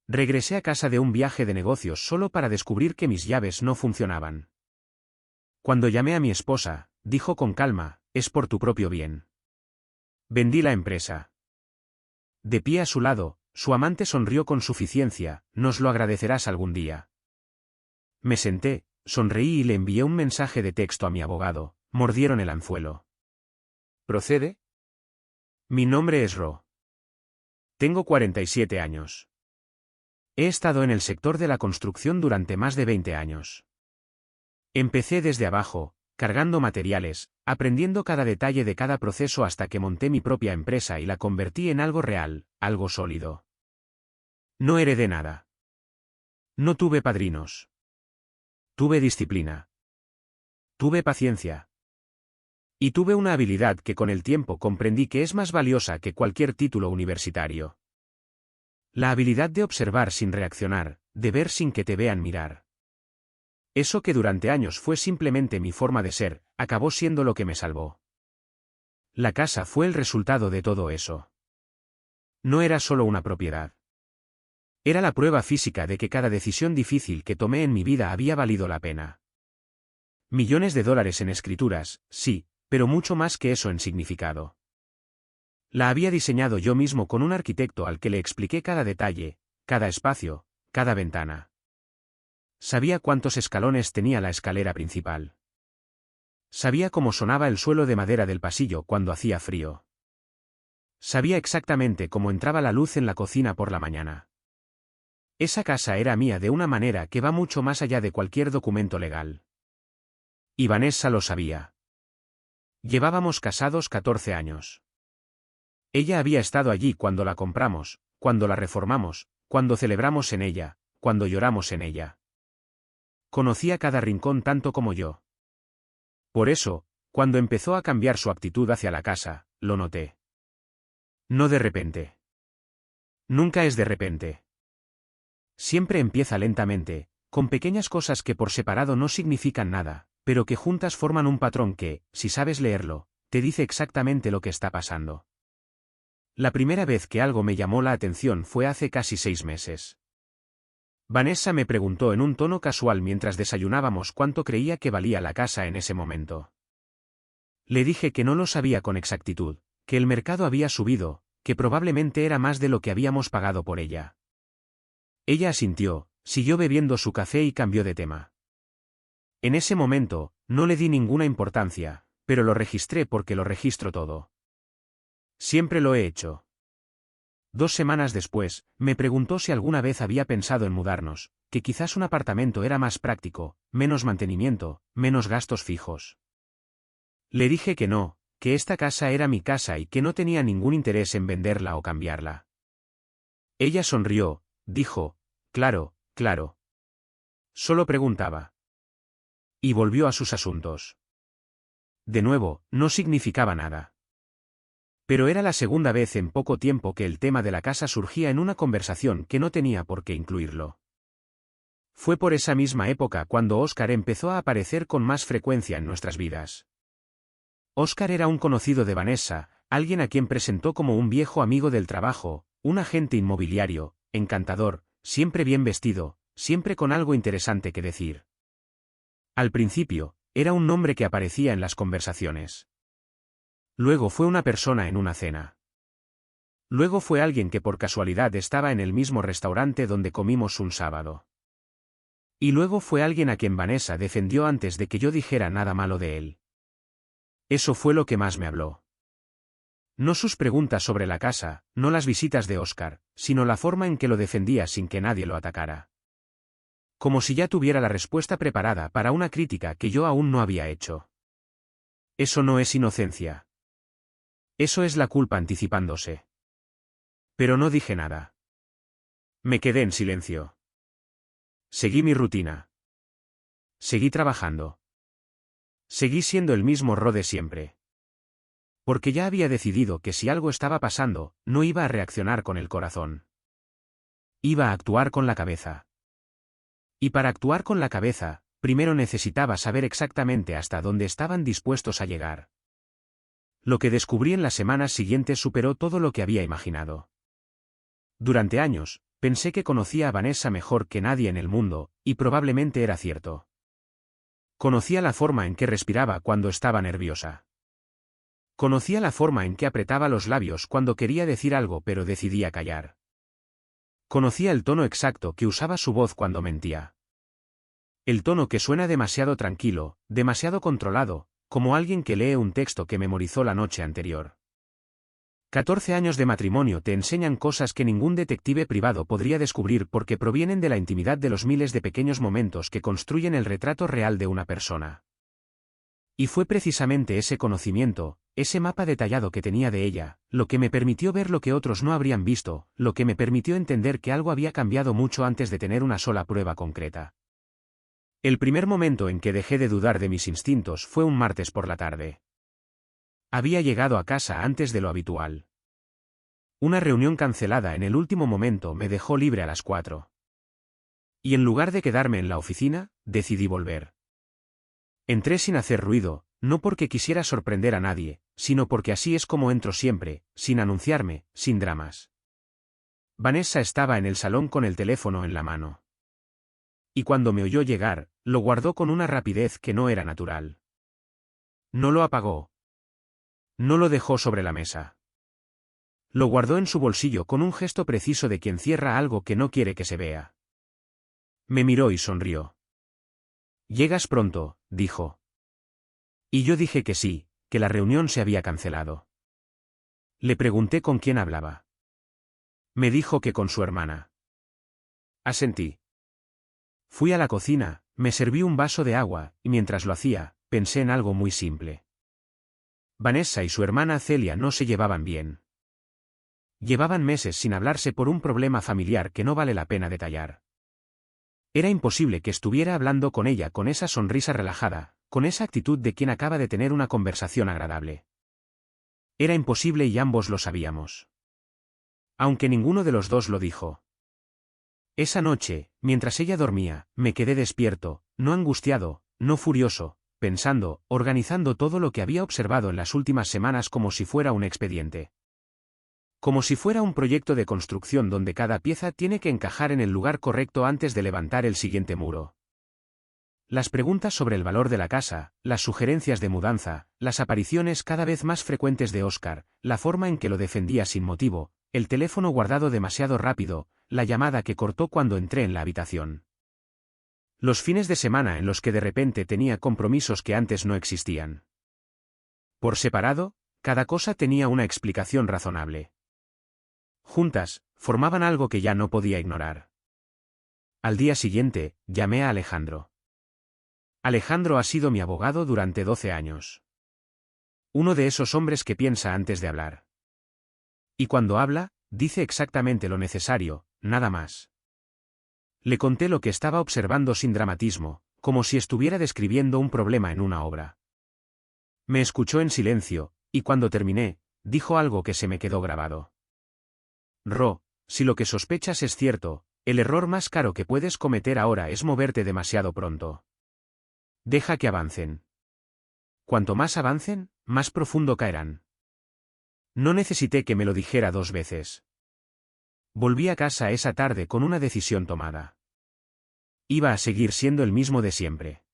Regresé a casa de un viaje de negocios solo para descubrir que mis llaves no funcionaban. Cuando llamé a mi esposa, dijo con calma, es por tu propio bien. Vendí la empresa. De pie a su lado, su amante sonrió con suficiencia, nos lo agradecerás algún día. Me senté, sonreí y le envié un mensaje de texto a mi abogado, mordieron el anzuelo. ¿Procede? Mi nombre es Ro. Tengo 47 años. He estado en el sector de la construcción durante más de 20 años. Empecé desde abajo, cargando materiales, aprendiendo cada detalle de cada proceso hasta que monté mi propia empresa y la convertí en algo real, algo sólido. No heredé nada. No tuve padrinos. Tuve disciplina. Tuve paciencia. Y tuve una habilidad que con el tiempo comprendí que es más valiosa que cualquier título universitario. La habilidad de observar sin reaccionar, de ver sin que te vean mirar. Eso que durante años fue simplemente mi forma de ser, acabó siendo lo que me salvó. La casa fue el resultado de todo eso. No era solo una propiedad. Era la prueba física de que cada decisión difícil que tomé en mi vida había valido la pena. Millones de dólares en escrituras, sí, pero mucho más que eso en significado. La había diseñado yo mismo con un arquitecto al que le expliqué cada detalle, cada espacio, cada ventana. Sabía cuántos escalones tenía la escalera principal. Sabía cómo sonaba el suelo de madera del pasillo cuando hacía frío. Sabía exactamente cómo entraba la luz en la cocina por la mañana. Esa casa era mía de una manera que va mucho más allá de cualquier documento legal. Y Vanessa lo sabía. Llevábamos casados 14 años. Ella había estado allí cuando la compramos, cuando la reformamos, cuando celebramos en ella, cuando lloramos en ella. Conocía cada rincón tanto como yo. Por eso, cuando empezó a cambiar su actitud hacia la casa, lo noté. No de repente. Nunca es de repente. Siempre empieza lentamente, con pequeñas cosas que por separado no significan nada, pero que juntas forman un patrón que, si sabes leerlo, te dice exactamente lo que está pasando. La primera vez que algo me llamó la atención fue hace casi 6 meses. Vanessa me preguntó en un tono casual mientras desayunábamos cuánto creía que valía la casa en ese momento. Le dije que no lo sabía con exactitud, que el mercado había subido, que probablemente era más de lo que habíamos pagado por ella. Ella asintió, siguió bebiendo su café y cambió de tema. En ese momento, no le di ninguna importancia, pero lo registré porque lo registro todo. Siempre lo he hecho. 2 semanas después, me preguntó si alguna vez había pensado en mudarnos, que quizás un apartamento era más práctico, menos mantenimiento, menos gastos fijos. Le dije que no, que esta casa era mi casa y que no tenía ningún interés en venderla o cambiarla. Ella sonrió, dijo, claro, claro. Solo preguntaba. Y volvió a sus asuntos. De nuevo, no significaba nada. Pero era la segunda vez en poco tiempo que el tema de la casa surgía en una conversación que no tenía por qué incluirlo. Fue por esa misma época cuando Oscar empezó a aparecer con más frecuencia en nuestras vidas. Oscar era un conocido de Vanessa, alguien a quien presentó como un viejo amigo del trabajo, un agente inmobiliario, encantador, siempre bien vestido, siempre con algo interesante que decir. Al principio, era un nombre que aparecía en las conversaciones. Luego fue una persona en una cena. Luego fue alguien que por casualidad estaba en el mismo restaurante donde comimos un sábado. Y luego fue alguien a quien Vanessa defendió antes de que yo dijera nada malo de él. Eso fue lo que más me habló. No sus preguntas sobre la casa, no las visitas de Oscar, sino la forma en que lo defendía sin que nadie lo atacara. Como si ya tuviera la respuesta preparada para una crítica que yo aún no había hecho. Eso no es inocencia. Eso es la culpa anticipándose. Pero no dije nada. Me quedé en silencio. Seguí mi rutina. Seguí trabajando. Seguí siendo el mismo Ro de siempre. Porque ya había decidido que si algo estaba pasando, no iba a reaccionar con el corazón. Iba a actuar con la cabeza. Y para actuar con la cabeza, primero necesitaba saber exactamente hasta dónde estaban dispuestos a llegar. Lo que descubrí en las semanas siguientes superó todo lo que había imaginado. Durante años, pensé que conocía a Vanessa mejor que nadie en el mundo, y probablemente era cierto. Conocía la forma en que respiraba cuando estaba nerviosa. Conocía la forma en que apretaba los labios cuando quería decir algo pero decidía callar. Conocía el tono exacto que usaba su voz cuando mentía. El tono que suena demasiado tranquilo, demasiado controlado, como alguien que lee un texto que memorizó la noche anterior. 14 años de matrimonio te enseñan cosas que ningún detective privado podría descubrir porque provienen de la intimidad de los miles de pequeños momentos que construyen el retrato real de una persona. Y fue precisamente ese conocimiento, ese mapa detallado que tenía de ella, lo que me permitió ver lo que otros no habrían visto, lo que me permitió entender que algo había cambiado mucho antes de tener una sola prueba concreta. El primer momento en que dejé de dudar de mis instintos fue un martes por la tarde. Había llegado a casa antes de lo habitual. Una reunión cancelada en el último momento me dejó libre a las 4. Y en lugar de quedarme en la oficina, decidí volver. Entré sin hacer ruido, no porque quisiera sorprender a nadie, sino porque así es como entro siempre, sin anunciarme, sin dramas. Vanessa estaba en el salón con el teléfono en la mano. Y cuando me oyó llegar, lo guardó con una rapidez que no era natural. No lo apagó. No lo dejó sobre la mesa. Lo guardó en su bolsillo con un gesto preciso de quien cierra algo que no quiere que se vea. Me miró y sonrió. «Llegas pronto», dijo. Y yo dije que sí, que la reunión se había cancelado. Le pregunté con quién hablaba. Me dijo que con su hermana. Asentí. Fui a la cocina, me serví un vaso de agua, y mientras lo hacía, pensé en algo muy simple. Vanessa y su hermana Celia no se llevaban bien. Llevaban meses sin hablarse por un problema familiar que no vale la pena detallar. Era imposible que estuviera hablando con ella con esa sonrisa relajada, con esa actitud de quien acaba de tener una conversación agradable. Era imposible y ambos lo sabíamos. Aunque ninguno de los dos lo dijo. Esa noche, mientras ella dormía, me quedé despierto, no angustiado, no furioso, pensando, organizando todo lo que había observado en las últimas semanas como si fuera un expediente. Como si fuera un proyecto de construcción donde cada pieza tiene que encajar en el lugar correcto antes de levantar el siguiente muro. Las preguntas sobre el valor de la casa, las sugerencias de mudanza, las apariciones cada vez más frecuentes de Oscar, la forma en que lo defendía sin motivo, el teléfono guardado demasiado rápido, la llamada que cortó cuando entré en la habitación. Los fines de semana en los que de repente tenía compromisos que antes no existían. Por separado, cada cosa tenía una explicación razonable. Juntas, formaban algo que ya no podía ignorar. Al día siguiente, llamé a Alejandro. Alejandro ha sido mi abogado durante 12 años. Uno de esos hombres que piensa antes de hablar. Y cuando habla, dice exactamente lo necesario, nada más. Le conté lo que estaba observando sin dramatismo, como si estuviera describiendo un problema en una obra. Me escuchó en silencio, y cuando terminé, dijo algo que se me quedó grabado. Ro, si lo que sospechas es cierto, el error más caro que puedes cometer ahora es moverte demasiado pronto. Deja que avancen. Cuanto más avancen, más profundo caerán. No necesité que me lo dijera 2 veces. Volví a casa esa tarde con una decisión tomada. Iba a seguir siendo el mismo de siempre.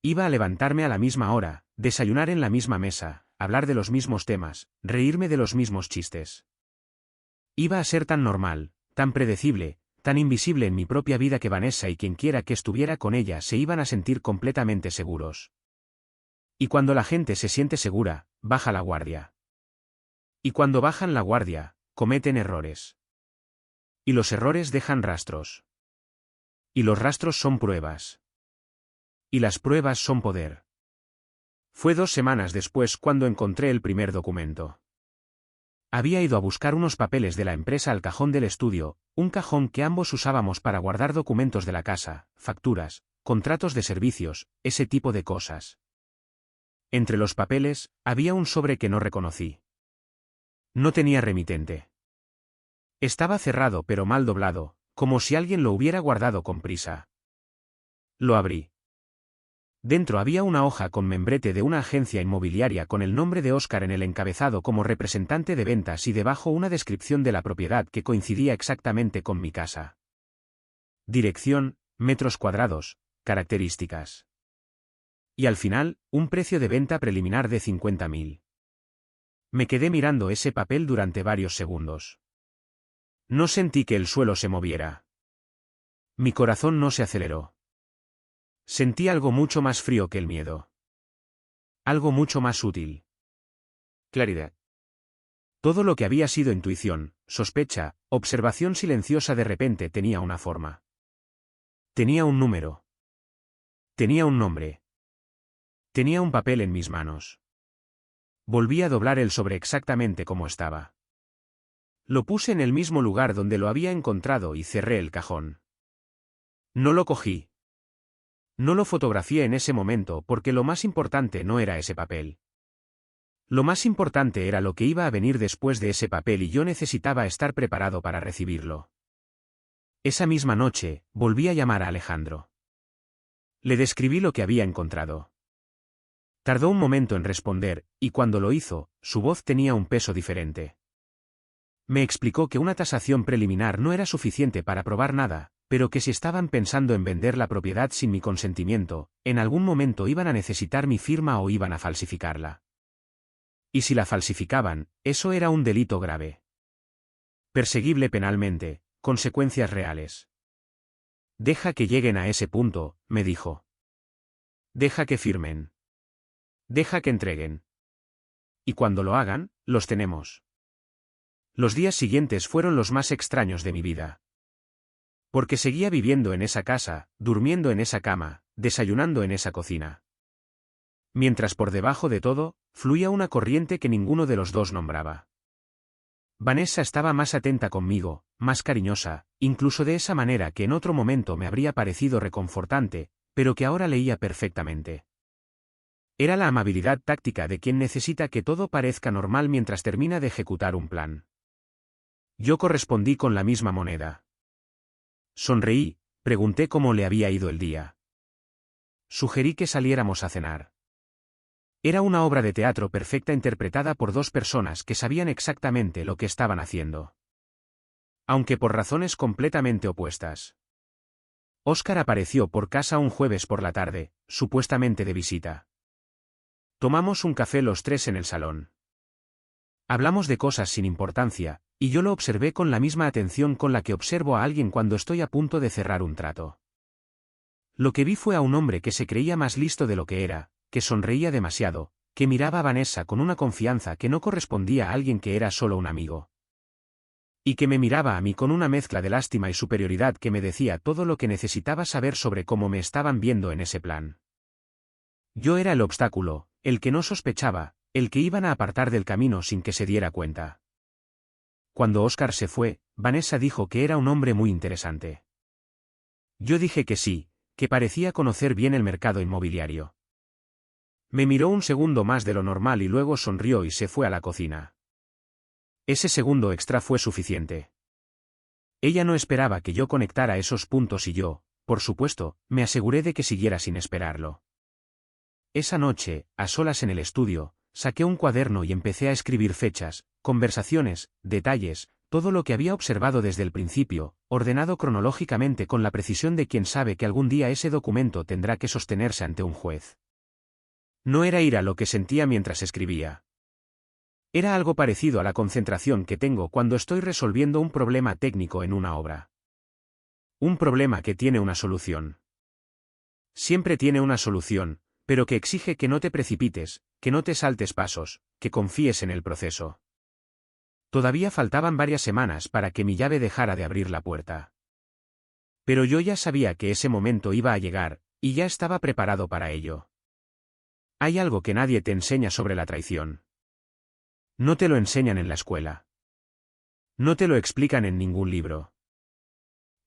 Iba a levantarme a la misma hora, desayunar en la misma mesa, hablar de los mismos temas, reírme de los mismos chistes. Iba a ser tan normal, tan predecible, tan invisible en mi propia vida que Vanessa y quienquiera que estuviera con ella se iban a sentir completamente seguros. Y cuando la gente se siente segura, baja la guardia. Y cuando bajan la guardia, cometen errores. Y los errores dejan rastros. Y los rastros son pruebas. Y las pruebas son poder. Fue 2 semanas después cuando encontré el primer documento. Había ido a buscar unos papeles de la empresa al cajón del estudio, un cajón que ambos usábamos para guardar documentos de la casa, facturas, contratos de servicios, ese tipo de cosas. Entre los papeles, había un sobre que no reconocí. No tenía remitente. Estaba cerrado pero mal doblado, como si alguien lo hubiera guardado con prisa. Lo abrí. Dentro había una hoja con membrete de una agencia inmobiliaria con el nombre de Óscar en el encabezado como representante de ventas y debajo una descripción de la propiedad que coincidía exactamente con mi casa. Dirección, metros cuadrados, características. Y al final, un precio de venta preliminar de 50.000. Me quedé mirando ese papel durante varios segundos. No sentí que el suelo se moviera. Mi corazón no se aceleró. Sentí algo mucho más frío que el miedo. Algo mucho más útil. Claridad. Todo lo que había sido intuición, sospecha, observación silenciosa de repente tenía una forma. Tenía un número. Tenía un nombre. Tenía un papel en mis manos. Volví a doblar el sobre exactamente como estaba. Lo puse en el mismo lugar donde lo había encontrado y cerré el cajón. No lo cogí. No lo fotografié en ese momento porque lo más importante no era ese papel. Lo más importante era lo que iba a venir después de ese papel y yo necesitaba estar preparado para recibirlo. Esa misma noche, volví a llamar a Alejandro. Le describí lo que había encontrado. Tardó un momento en responder, y cuando lo hizo, su voz tenía un peso diferente. Me explicó que una tasación preliminar no era suficiente para probar nada, pero que si estaban pensando en vender la propiedad sin mi consentimiento, en algún momento iban a necesitar mi firma o iban a falsificarla. Y si la falsificaban, eso era un delito grave. Perseguible penalmente, consecuencias reales. Deja que lleguen a ese punto, me dijo. Deja que firmen. Deja que entreguen. Y cuando lo hagan, los tenemos. Los días siguientes fueron los más extraños de mi vida. Porque seguía viviendo en esa casa, durmiendo en esa cama, desayunando en esa cocina. Mientras por debajo de todo, fluía una corriente que ninguno de los dos nombraba. Vanessa estaba más atenta conmigo, más cariñosa, incluso de esa manera que en otro momento me habría parecido reconfortante, pero que ahora leía perfectamente. Era la amabilidad táctica de quien necesita que todo parezca normal mientras termina de ejecutar un plan. Yo correspondí con la misma moneda. Sonreí, pregunté cómo le había ido el día. Sugerí que saliéramos a cenar. Era una obra de teatro perfecta interpretada por dos personas que sabían exactamente lo que estaban haciendo. Aunque por razones completamente opuestas. Óscar apareció por casa un jueves por la tarde, supuestamente de visita. Tomamos un café los tres en el salón. Hablamos de cosas sin importancia, y yo lo observé con la misma atención con la que observo a alguien cuando estoy a punto de cerrar un trato. Lo que vi fue a un hombre que se creía más listo de lo que era, que sonreía demasiado, que miraba a Vanessa con una confianza que no correspondía a alguien que era solo un amigo. Y que me miraba a mí con una mezcla de lástima y superioridad que me decía todo lo que necesitaba saber sobre cómo me estaban viendo en ese plan. Yo era el obstáculo, el que no sospechaba, el que iban a apartar del camino sin que se diera cuenta. Cuando Óscar se fue, Vanessa dijo que era un hombre muy interesante. Yo dije que sí, que parecía conocer bien el mercado inmobiliario. Me miró un segundo más de lo normal y luego sonrió y se fue a la cocina. Ese segundo extra fue suficiente. Ella no esperaba que yo conectara esos puntos y yo, por supuesto, me aseguré de que siguiera sin esperarlo. Esa noche, a solas en el estudio, saqué un cuaderno y empecé a escribir fechas, conversaciones, detalles, todo lo que había observado desde el principio, ordenado cronológicamente con la precisión de quien sabe que algún día ese documento tendrá que sostenerse ante un juez. No era ira lo que sentía mientras escribía. Era algo parecido a la concentración que tengo cuando estoy resolviendo un problema técnico en una obra. Un problema que tiene una solución. Siempre tiene una solución, pero que exige que no te precipites, que no te saltes pasos, que confíes en el proceso. Todavía faltaban varias semanas para que mi llave dejara de abrir la puerta. Pero yo ya sabía que ese momento iba a llegar, y ya estaba preparado para ello. Hay algo que nadie te enseña sobre la traición. No te lo enseñan en la escuela. No te lo explican en ningún libro.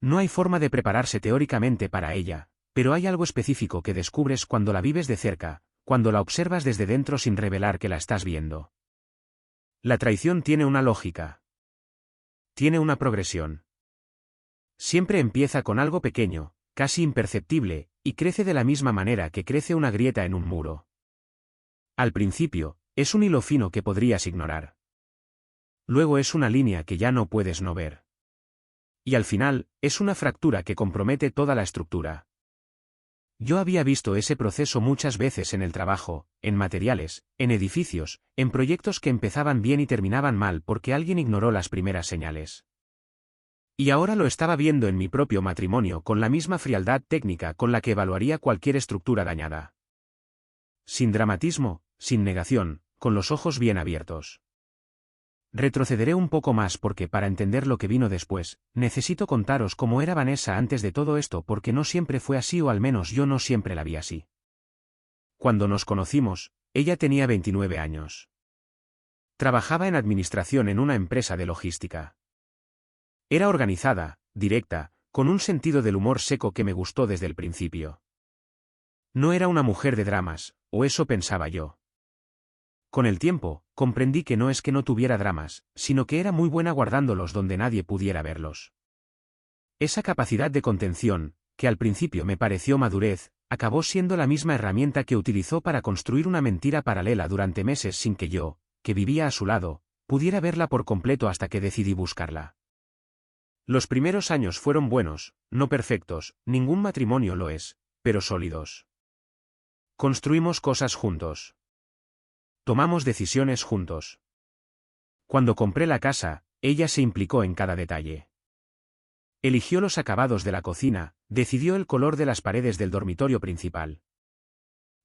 No hay forma de prepararse teóricamente para ella, pero hay algo específico que descubres cuando la vives de cerca, cuando la observas desde dentro sin revelar que la estás viendo. La traición tiene una lógica. Tiene una progresión. Siempre empieza con algo pequeño, casi imperceptible, y crece de la misma manera que crece una grieta en un muro. Al principio, es un hilo fino que podrías ignorar. Luego es una línea que ya no puedes no ver. Y al final, es una fractura que compromete toda la estructura. Yo había visto ese proceso muchas veces en el trabajo, en materiales, en edificios, en proyectos que empezaban bien y terminaban mal porque alguien ignoró las primeras señales. Y ahora lo estaba viendo en mi propio matrimonio con la misma frialdad técnica con la que evaluaría cualquier estructura dañada. Sin dramatismo, sin negación, con los ojos bien abiertos. Retrocederé un poco más porque para entender lo que vino después, necesito contaros cómo era Vanessa antes de todo esto porque no siempre fue así o al menos yo no siempre la vi así. Cuando nos conocimos, ella tenía 29 años. Trabajaba en administración en una empresa de logística. Era organizada, directa, con un sentido del humor seco que me gustó desde el principio. No era una mujer de dramas, o eso pensaba yo. Con el tiempo, comprendí que no es que no tuviera dramas, sino que era muy buena guardándolos donde nadie pudiera verlos. Esa capacidad de contención, que al principio me pareció madurez, acabó siendo la misma herramienta que utilizó para construir una mentira paralela durante meses sin que yo, que vivía a su lado, pudiera verla por completo hasta que decidí buscarla. Los primeros años fueron buenos, no perfectos, ningún matrimonio lo es, pero sólidos. Construimos cosas juntos. Tomamos decisiones juntos. Cuando compré la casa, ella se implicó en cada detalle. Eligió los acabados de la cocina, decidió el color de las paredes del dormitorio principal.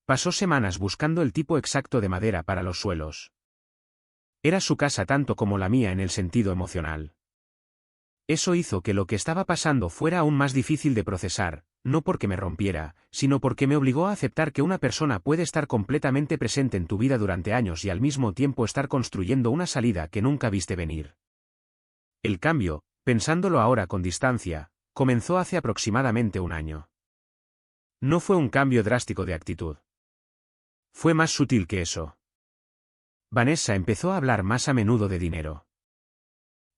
Pasó semanas buscando el tipo exacto de madera para los suelos. Era su casa tanto como la mía en el sentido emocional. Eso hizo que lo que estaba pasando fuera aún más difícil de procesar, no porque me rompiera, sino porque me obligó a aceptar que una persona puede estar completamente presente en tu vida durante años y al mismo tiempo estar construyendo una salida que nunca viste venir. El cambio, pensándolo ahora con distancia, comenzó hace aproximadamente un año. No fue un cambio drástico de actitud. Fue más sutil que eso. Vanessa empezó a hablar más a menudo de dinero.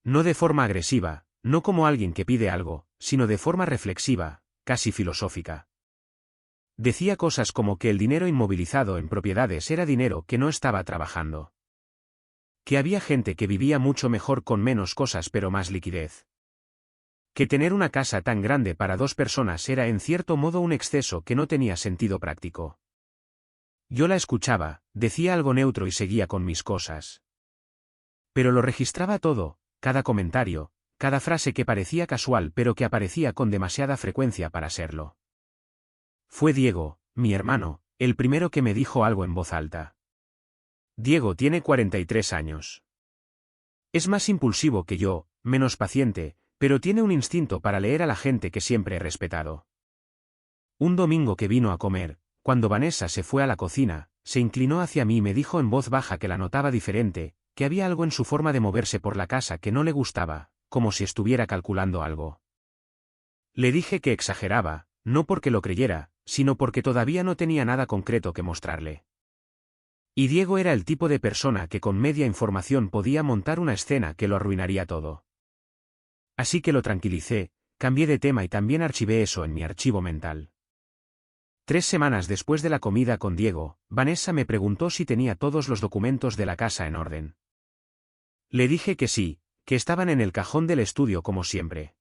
No de forma agresiva, no como alguien que pide algo, sino de forma reflexiva, casi filosófica. Decía cosas como que el dinero inmovilizado en propiedades era dinero que no estaba trabajando. Que había gente que vivía mucho mejor con menos cosas pero más liquidez. Que tener una casa tan grande para 2 personas era en cierto modo un exceso que no tenía sentido práctico. Yo la escuchaba, decía algo neutro y seguía con mis cosas. Pero lo registraba todo, cada comentario, cada frase que parecía casual pero que aparecía con demasiada frecuencia para serlo. Fue Diego, mi hermano, el primero que me dijo algo en voz alta. Diego tiene 43 años. Es más impulsivo que yo, menos paciente, pero tiene un instinto para leer a la gente que siempre he respetado. Un domingo que vino a comer, cuando Vanessa se fue a la cocina, se inclinó hacia mí y me dijo en voz baja que la notaba diferente, que había algo en su forma de moverse por la casa que no le gustaba, como si estuviera calculando algo. Le dije que exageraba, no porque lo creyera, sino porque todavía no tenía nada concreto que mostrarle. Y Diego era el tipo de persona que con media información podía montar una escena que lo arruinaría todo. Así que lo tranquilicé, cambié de tema y también archivé eso en mi archivo mental. 3 semanas después de la comida con Diego, Vanessa me preguntó si tenía todos los documentos de la casa en orden. Le dije que sí, que estaban en el cajón del estudio como siempre.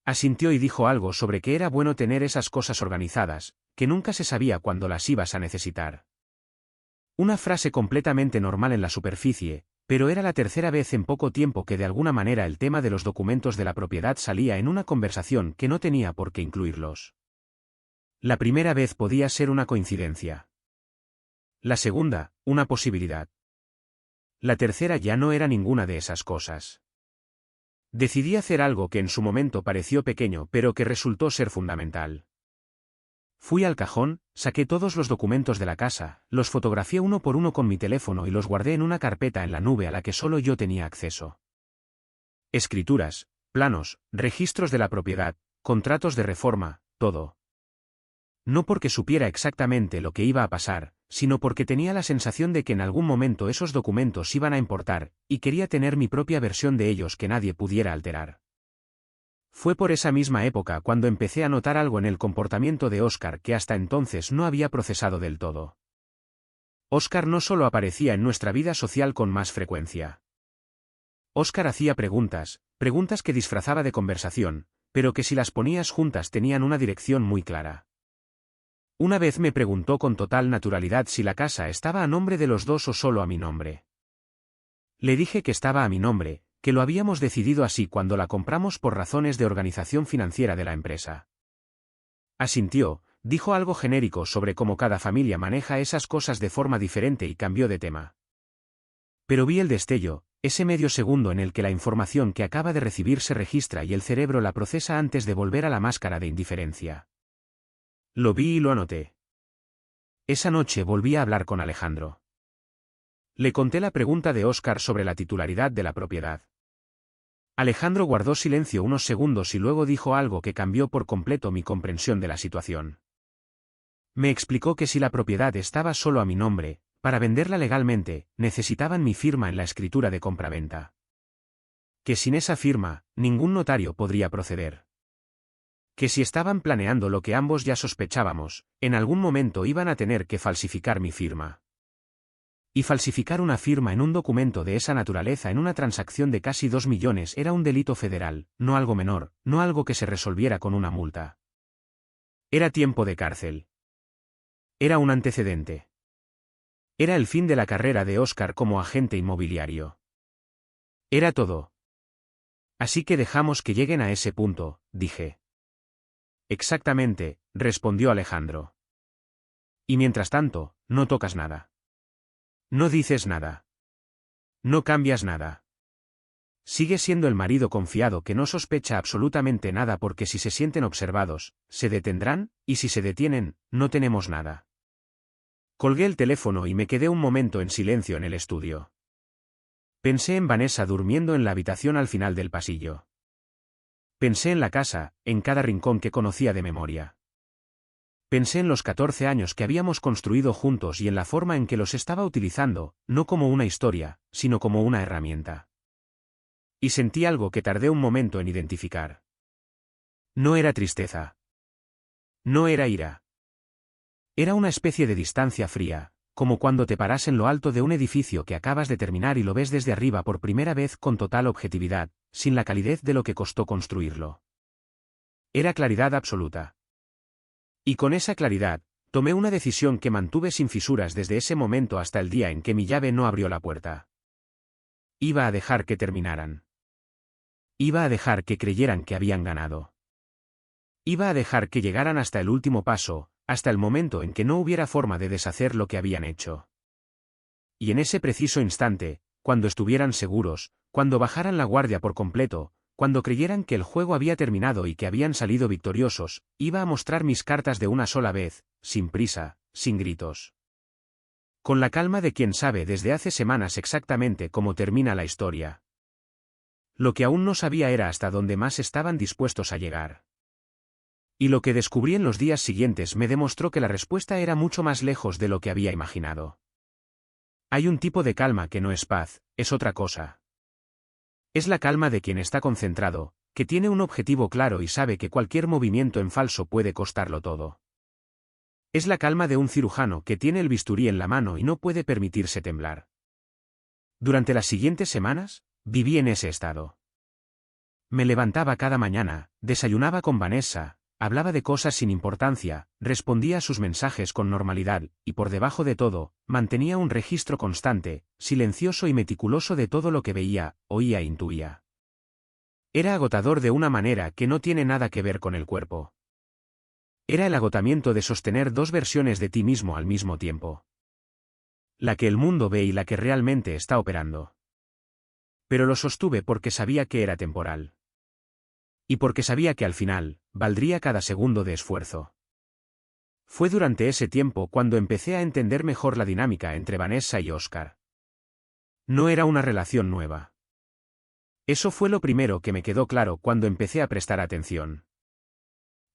Asintió y dijo algo sobre que era bueno tener esas cosas organizadas, que nunca se sabía cuándo las ibas a necesitar. Una frase completamente normal en la superficie, pero era la tercera vez en poco tiempo que de alguna manera el tema de los documentos de la propiedad salía en una conversación que no tenía por qué incluirlos. La primera vez podía ser una coincidencia. La segunda, una posibilidad. La tercera ya no era ninguna de esas cosas. Decidí hacer algo que en su momento pareció pequeño pero que resultó ser fundamental. Fui al cajón, saqué todos los documentos de la casa, los fotografié uno por uno con mi teléfono y los guardé en una carpeta en la nube a la que solo yo tenía acceso. Escrituras, planos, registros de la propiedad, contratos de reforma, todo. No porque supiera exactamente lo que iba a pasar, sino porque tenía la sensación de que en algún momento esos documentos iban a importar, y quería tener mi propia versión de ellos que nadie pudiera alterar. Fue por esa misma época cuando empecé a notar algo en el comportamiento de Óscar que hasta entonces no había procesado del todo. Óscar no solo aparecía en nuestra vida social con más frecuencia. Óscar hacía preguntas que disfrazaba de conversación, pero que si las ponías juntas tenían una dirección muy clara. Una vez me preguntó con total naturalidad si la casa estaba a nombre de los dos o solo a mi nombre. Le dije que estaba a mi nombre, que lo habíamos decidido así cuando la compramos por razones de organización financiera de la empresa. Asintió, dijo algo genérico sobre cómo cada familia maneja esas cosas de forma diferente y cambió de tema. Pero vi el destello, ese medio segundo en el que la información que acaba de recibir se registra y el cerebro la procesa antes de volver a la máscara de indiferencia. Lo vi y lo anoté. Esa noche volví a hablar con Alejandro. Le conté la pregunta de Óscar sobre la titularidad de la propiedad. Alejandro guardó silencio unos segundos y luego dijo algo que cambió por completo mi comprensión de la situación. Me explicó que si la propiedad estaba solo a mi nombre, para venderla legalmente, necesitaban mi firma en la escritura de compraventa. Que sin esa firma, ningún notario podría proceder. Que si estaban planeando lo que ambos ya sospechábamos, en algún momento iban a tener que falsificar mi firma. Y falsificar una firma en un documento de esa naturaleza en una transacción de casi 2 millones era un delito federal, no algo menor, no algo que se resolviera con una multa. Era tiempo de cárcel. Era un antecedente. Era el fin de la carrera de Óscar como agente inmobiliario. Era todo. Así que dejamos que lleguen a ese punto, dije. Exactamente, respondió Alejandro. Y mientras tanto, no tocas nada. No dices nada. No cambias nada. Sigues siendo el marido confiado que no sospecha absolutamente nada porque si se sienten observados, se detendrán, y si se detienen, no tenemos nada. Colgué el teléfono y me quedé un momento en silencio en el estudio. Pensé en Vanessa durmiendo en la habitación al final del pasillo. Pensé en la casa, en cada rincón que conocía de memoria. Pensé en los 14 años que habíamos construido juntos y en la forma en que los estaba utilizando, no como una historia, sino como una herramienta. Y sentí algo que tardé un momento en identificar. No era tristeza. No era ira. Era una especie de distancia fría, como cuando te paras en lo alto de un edificio que acabas de terminar y lo ves desde arriba por primera vez con total objetividad, sin la calidez de lo que costó construirlo. Era claridad absoluta. Y con esa claridad, tomé una decisión que mantuve sin fisuras desde ese momento hasta el día en que mi llave no abrió la puerta. Iba a dejar que terminaran. Iba a dejar que creyeran que habían ganado. Iba a dejar que llegaran hasta el último paso, hasta el momento en que no hubiera forma de deshacer lo que habían hecho. Y en ese preciso instante, cuando estuvieran seguros, cuando bajaran la guardia por completo, cuando creyeran que el juego había terminado y que habían salido victoriosos, iba a mostrar mis cartas de una sola vez, sin prisa, sin gritos. Con la calma de quien sabe desde hace semanas exactamente cómo termina la historia. Lo que aún no sabía era hasta dónde más estaban dispuestos a llegar. Y lo que descubrí en los días siguientes me demostró que la respuesta era mucho más lejos de lo que había imaginado. Hay un tipo de calma que no es paz, es otra cosa. Es la calma de quien está concentrado, que tiene un objetivo claro y sabe que cualquier movimiento en falso puede costarlo todo. Es la calma de un cirujano que tiene el bisturí en la mano y no puede permitirse temblar. Durante las siguientes semanas, viví en ese estado. Me levantaba cada mañana, desayunaba con Vanessa, hablaba de cosas sin importancia, respondía a sus mensajes con normalidad, y por debajo de todo, mantenía un registro constante, silencioso y meticuloso de todo lo que veía, oía e intuía. Era agotador de una manera que no tiene nada que ver con el cuerpo. Era el agotamiento de sostener dos versiones de ti mismo al mismo tiempo. La que el mundo ve y la que realmente está operando. Pero lo sostuve porque sabía que era temporal. Y porque sabía que al final, valdría cada segundo de esfuerzo. Fue durante ese tiempo cuando empecé a entender mejor la dinámica entre Vanessa y Óscar. No era una relación nueva. Eso fue lo primero que me quedó claro cuando empecé a prestar atención.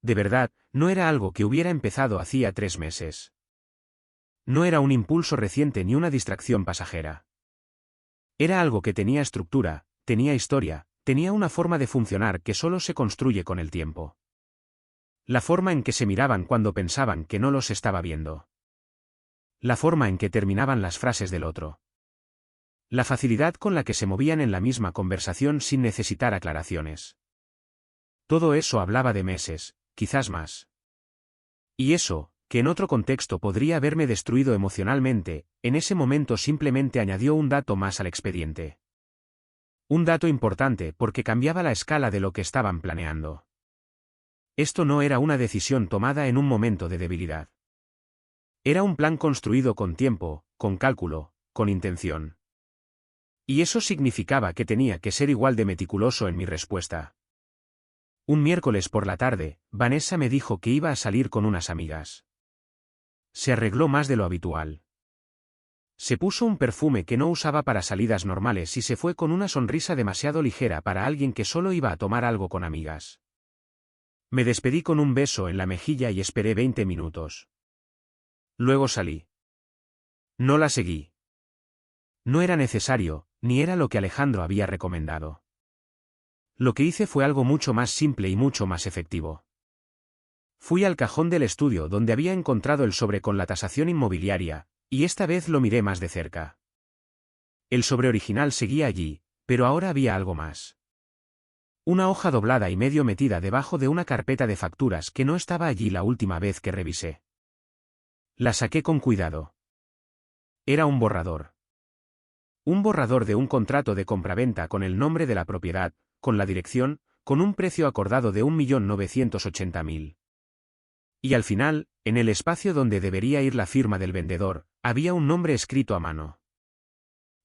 De verdad, no era algo que hubiera empezado hacía 3 meses. No era un impulso reciente ni una distracción pasajera. Era algo que tenía estructura, tenía historia, tenía una forma de funcionar que solo se construye con el tiempo. La forma en que se miraban cuando pensaban que no los estaba viendo. La forma en que terminaban las frases del otro. La facilidad con la que se movían en la misma conversación sin necesitar aclaraciones. Todo eso hablaba de meses, quizás más. Y eso, que en otro contexto podría haberme destruido emocionalmente, en ese momento simplemente añadió un dato más al expediente. Un dato importante porque cambiaba la escala de lo que estaban planeando. Esto no era una decisión tomada en un momento de debilidad. Era un plan construido con tiempo, con cálculo, con intención. Y eso significaba que tenía que ser igual de meticuloso en mi respuesta. Un miércoles por la tarde, Vanessa me dijo que iba a salir con unas amigas. Se arregló más de lo habitual. Se puso un perfume que no usaba para salidas normales y se fue con una sonrisa demasiado ligera para alguien que solo iba a tomar algo con amigas. Me despedí con un beso en la mejilla y esperé 20 minutos. Luego salí. No la seguí. No era necesario, ni era lo que Alejandro había recomendado. Lo que hice fue algo mucho más simple y mucho más efectivo. Fui al cajón del estudio donde había encontrado el sobre con la tasación inmobiliaria, y esta vez lo miré más de cerca. El sobre original seguía allí, pero ahora había algo más. Una hoja doblada y medio metida debajo de una carpeta de facturas que no estaba allí la última vez que revisé. La saqué con cuidado. Era un borrador. Un borrador de un contrato de compraventa con el nombre de la propiedad, con la dirección, con un precio acordado de 1.980.000. Y al final, en el espacio donde debería ir la firma del vendedor, había un nombre escrito a mano.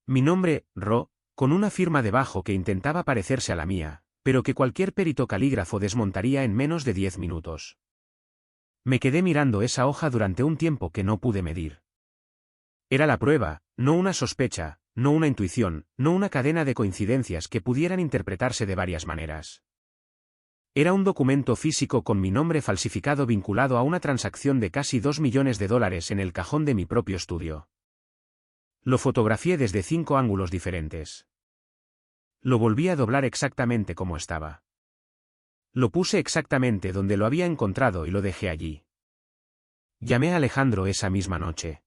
Mi nombre, Ro, con una firma debajo que intentaba parecerse a la mía, pero que cualquier perito calígrafo desmontaría en menos de 10 minutos. Me quedé mirando esa hoja durante un tiempo que no pude medir. Era la prueba, no una sospecha, no una intuición, no una cadena de coincidencias que pudieran interpretarse de varias maneras. Era un documento físico con mi nombre falsificado vinculado a una transacción de casi 2 millones de dólares en el cajón de mi propio estudio. Lo fotografié desde 5 ángulos diferentes. Lo volví a doblar exactamente como estaba. Lo puse exactamente donde lo había encontrado y lo dejé allí. Llamé a Alejandro esa misma noche.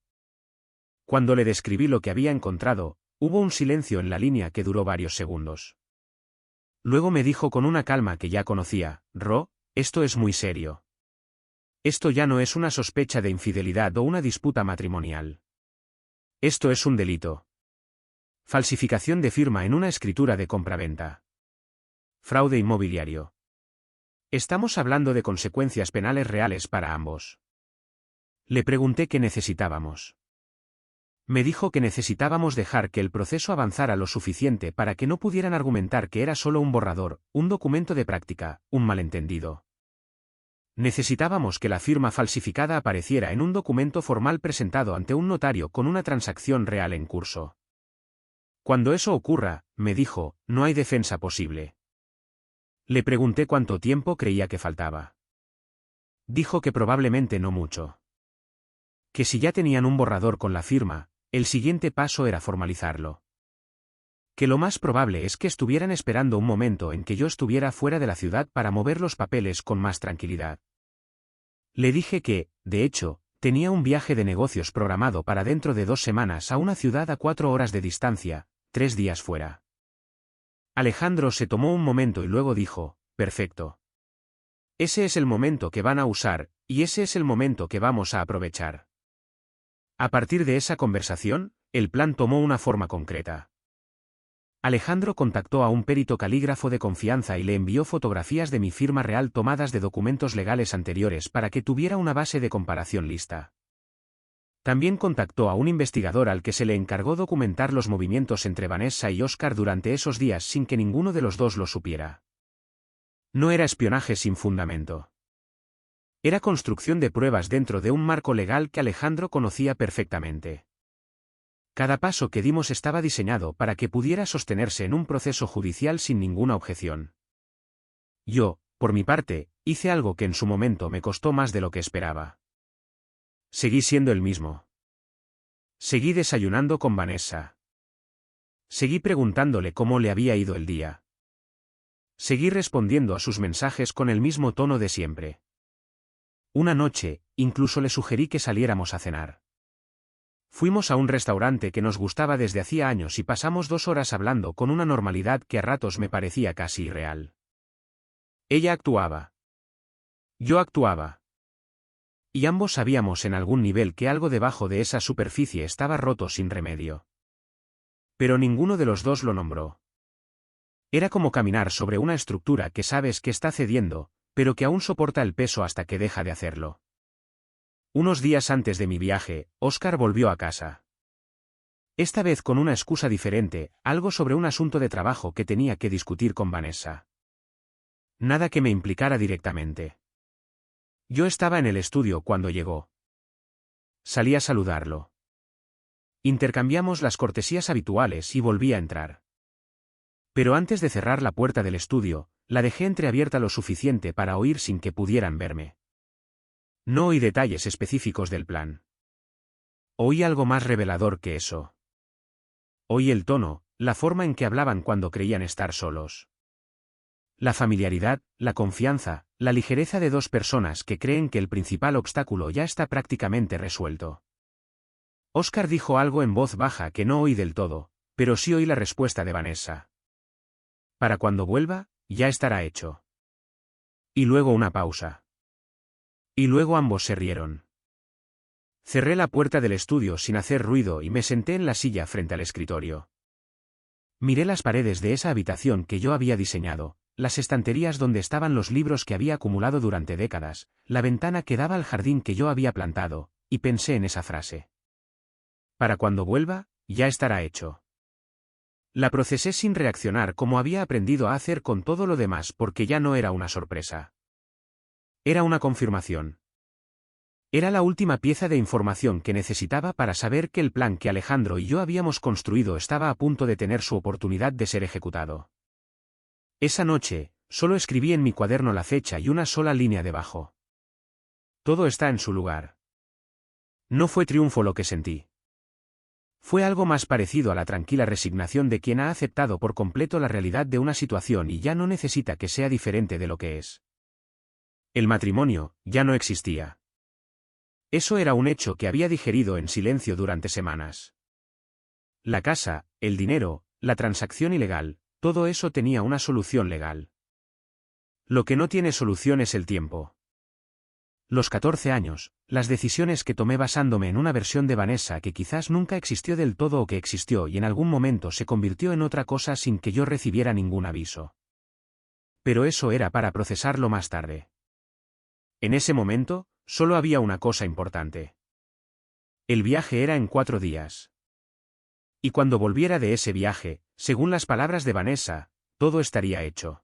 Cuando le describí lo que había encontrado, hubo un silencio en la línea que duró varios segundos. Luego me dijo con una calma que ya conocía, Ro, esto es muy serio. Esto ya no es una sospecha de infidelidad o una disputa matrimonial. Esto es un delito. Falsificación de firma en una escritura de compraventa. Fraude inmobiliario. Estamos hablando de consecuencias penales reales para ambos. Le pregunté qué necesitábamos. Me dijo que necesitábamos dejar que el proceso avanzara lo suficiente para que no pudieran argumentar que era solo un borrador, un documento de práctica, un malentendido. Necesitábamos que la firma falsificada apareciera en un documento formal presentado ante un notario con una transacción real en curso. Cuando eso ocurra, me dijo, no hay defensa posible. Le pregunté cuánto tiempo creía que faltaba. Dijo que probablemente no mucho. Que si ya tenían un borrador con la firma, el siguiente paso era formalizarlo. Que lo más probable es que estuvieran esperando un momento en que yo estuviera fuera de la ciudad para mover los papeles con más tranquilidad. Le dije que, de hecho, tenía un viaje de negocios programado para dentro de 2 semanas a una ciudad a 4 horas de distancia, 3 días fuera. Alejandro se tomó un momento y luego dijo, perfecto. Ese es el momento que van a usar, y ese es el momento que vamos a aprovechar. A partir de esa conversación, el plan tomó una forma concreta. Alejandro contactó a un perito calígrafo de confianza y le envió fotografías de mi firma real tomadas de documentos legales anteriores para que tuviera una base de comparación lista. También contactó a un investigador al que se le encargó documentar los movimientos entre Vanessa y Oscar durante esos días sin que ninguno de los dos lo supiera. No era espionaje sin fundamento. Era construcción de pruebas dentro de un marco legal que Alejandro conocía perfectamente. Cada paso que dimos estaba diseñado para que pudiera sostenerse en un proceso judicial sin ninguna objeción. Yo, por mi parte, hice algo que en su momento me costó más de lo que esperaba. Seguí siendo el mismo. Seguí desayunando con Vanessa. Seguí preguntándole cómo le había ido el día. Seguí respondiendo a sus mensajes con el mismo tono de siempre. Una noche, incluso le sugerí que saliéramos a cenar. Fuimos a un restaurante que nos gustaba desde hacía años y pasamos 2 horas hablando con una normalidad que a ratos me parecía casi irreal. Ella actuaba. Yo actuaba. Y ambos sabíamos en algún nivel que algo debajo de esa superficie estaba roto sin remedio. Pero ninguno de los dos lo nombró. Era como caminar sobre una estructura que sabes que está cediendo, pero que aún soporta el peso hasta que deja de hacerlo. Unos días antes de mi viaje, Oscar volvió a casa. Esta vez con una excusa diferente, algo sobre un asunto de trabajo que tenía que discutir con Vanessa. Nada que me implicara directamente. Yo estaba en el estudio cuando llegó. Salí a saludarlo. Intercambiamos las cortesías habituales y volví a entrar. Pero antes de cerrar la puerta del estudio, la dejé entreabierta lo suficiente para oír sin que pudieran verme. No oí detalles específicos del plan. Oí algo más revelador que eso. Oí el tono, la forma en que hablaban cuando creían estar solos. La familiaridad, la confianza, la ligereza de dos personas que creen que el principal obstáculo ya está prácticamente resuelto. Oscar dijo algo en voz baja que no oí del todo, pero sí oí la respuesta de Vanessa. Para cuando vuelva, ya estará hecho. Y luego una pausa. Y luego ambos se rieron. Cerré la puerta del estudio sin hacer ruido y me senté en la silla frente al escritorio. Miré las paredes de esa habitación que yo había diseñado, las estanterías donde estaban los libros que había acumulado durante décadas, la ventana que daba al jardín que yo había plantado, y pensé en esa frase. Para cuando vuelva, ya estará hecho. La procesé sin reaccionar como había aprendido a hacer con todo lo demás porque ya no era una sorpresa. Era una confirmación. Era la última pieza de información que necesitaba para saber que el plan que Alejandro y yo habíamos construido estaba a punto de tener su oportunidad de ser ejecutado. Esa noche, solo escribí en mi cuaderno la fecha y una sola línea debajo. Todo está en su lugar. No fue triunfo lo que sentí. Fue algo más parecido a la tranquila resignación de quien ha aceptado por completo la realidad de una situación y ya no necesita que sea diferente de lo que es. El matrimonio ya no existía. Eso era un hecho que había digerido en silencio durante semanas. La casa, el dinero, la transacción ilegal, todo eso tenía una solución legal. Lo que no tiene solución es el tiempo. Los 14 años, las decisiones que tomé basándome en una versión de Vanessa que quizás nunca existió del todo o que existió y en algún momento se convirtió en otra cosa sin que yo recibiera ningún aviso. Pero eso era para procesarlo más tarde. En ese momento, solo había una cosa importante. El viaje era en 4 días. Y cuando volviera de ese viaje, según las palabras de Vanessa, todo estaría hecho.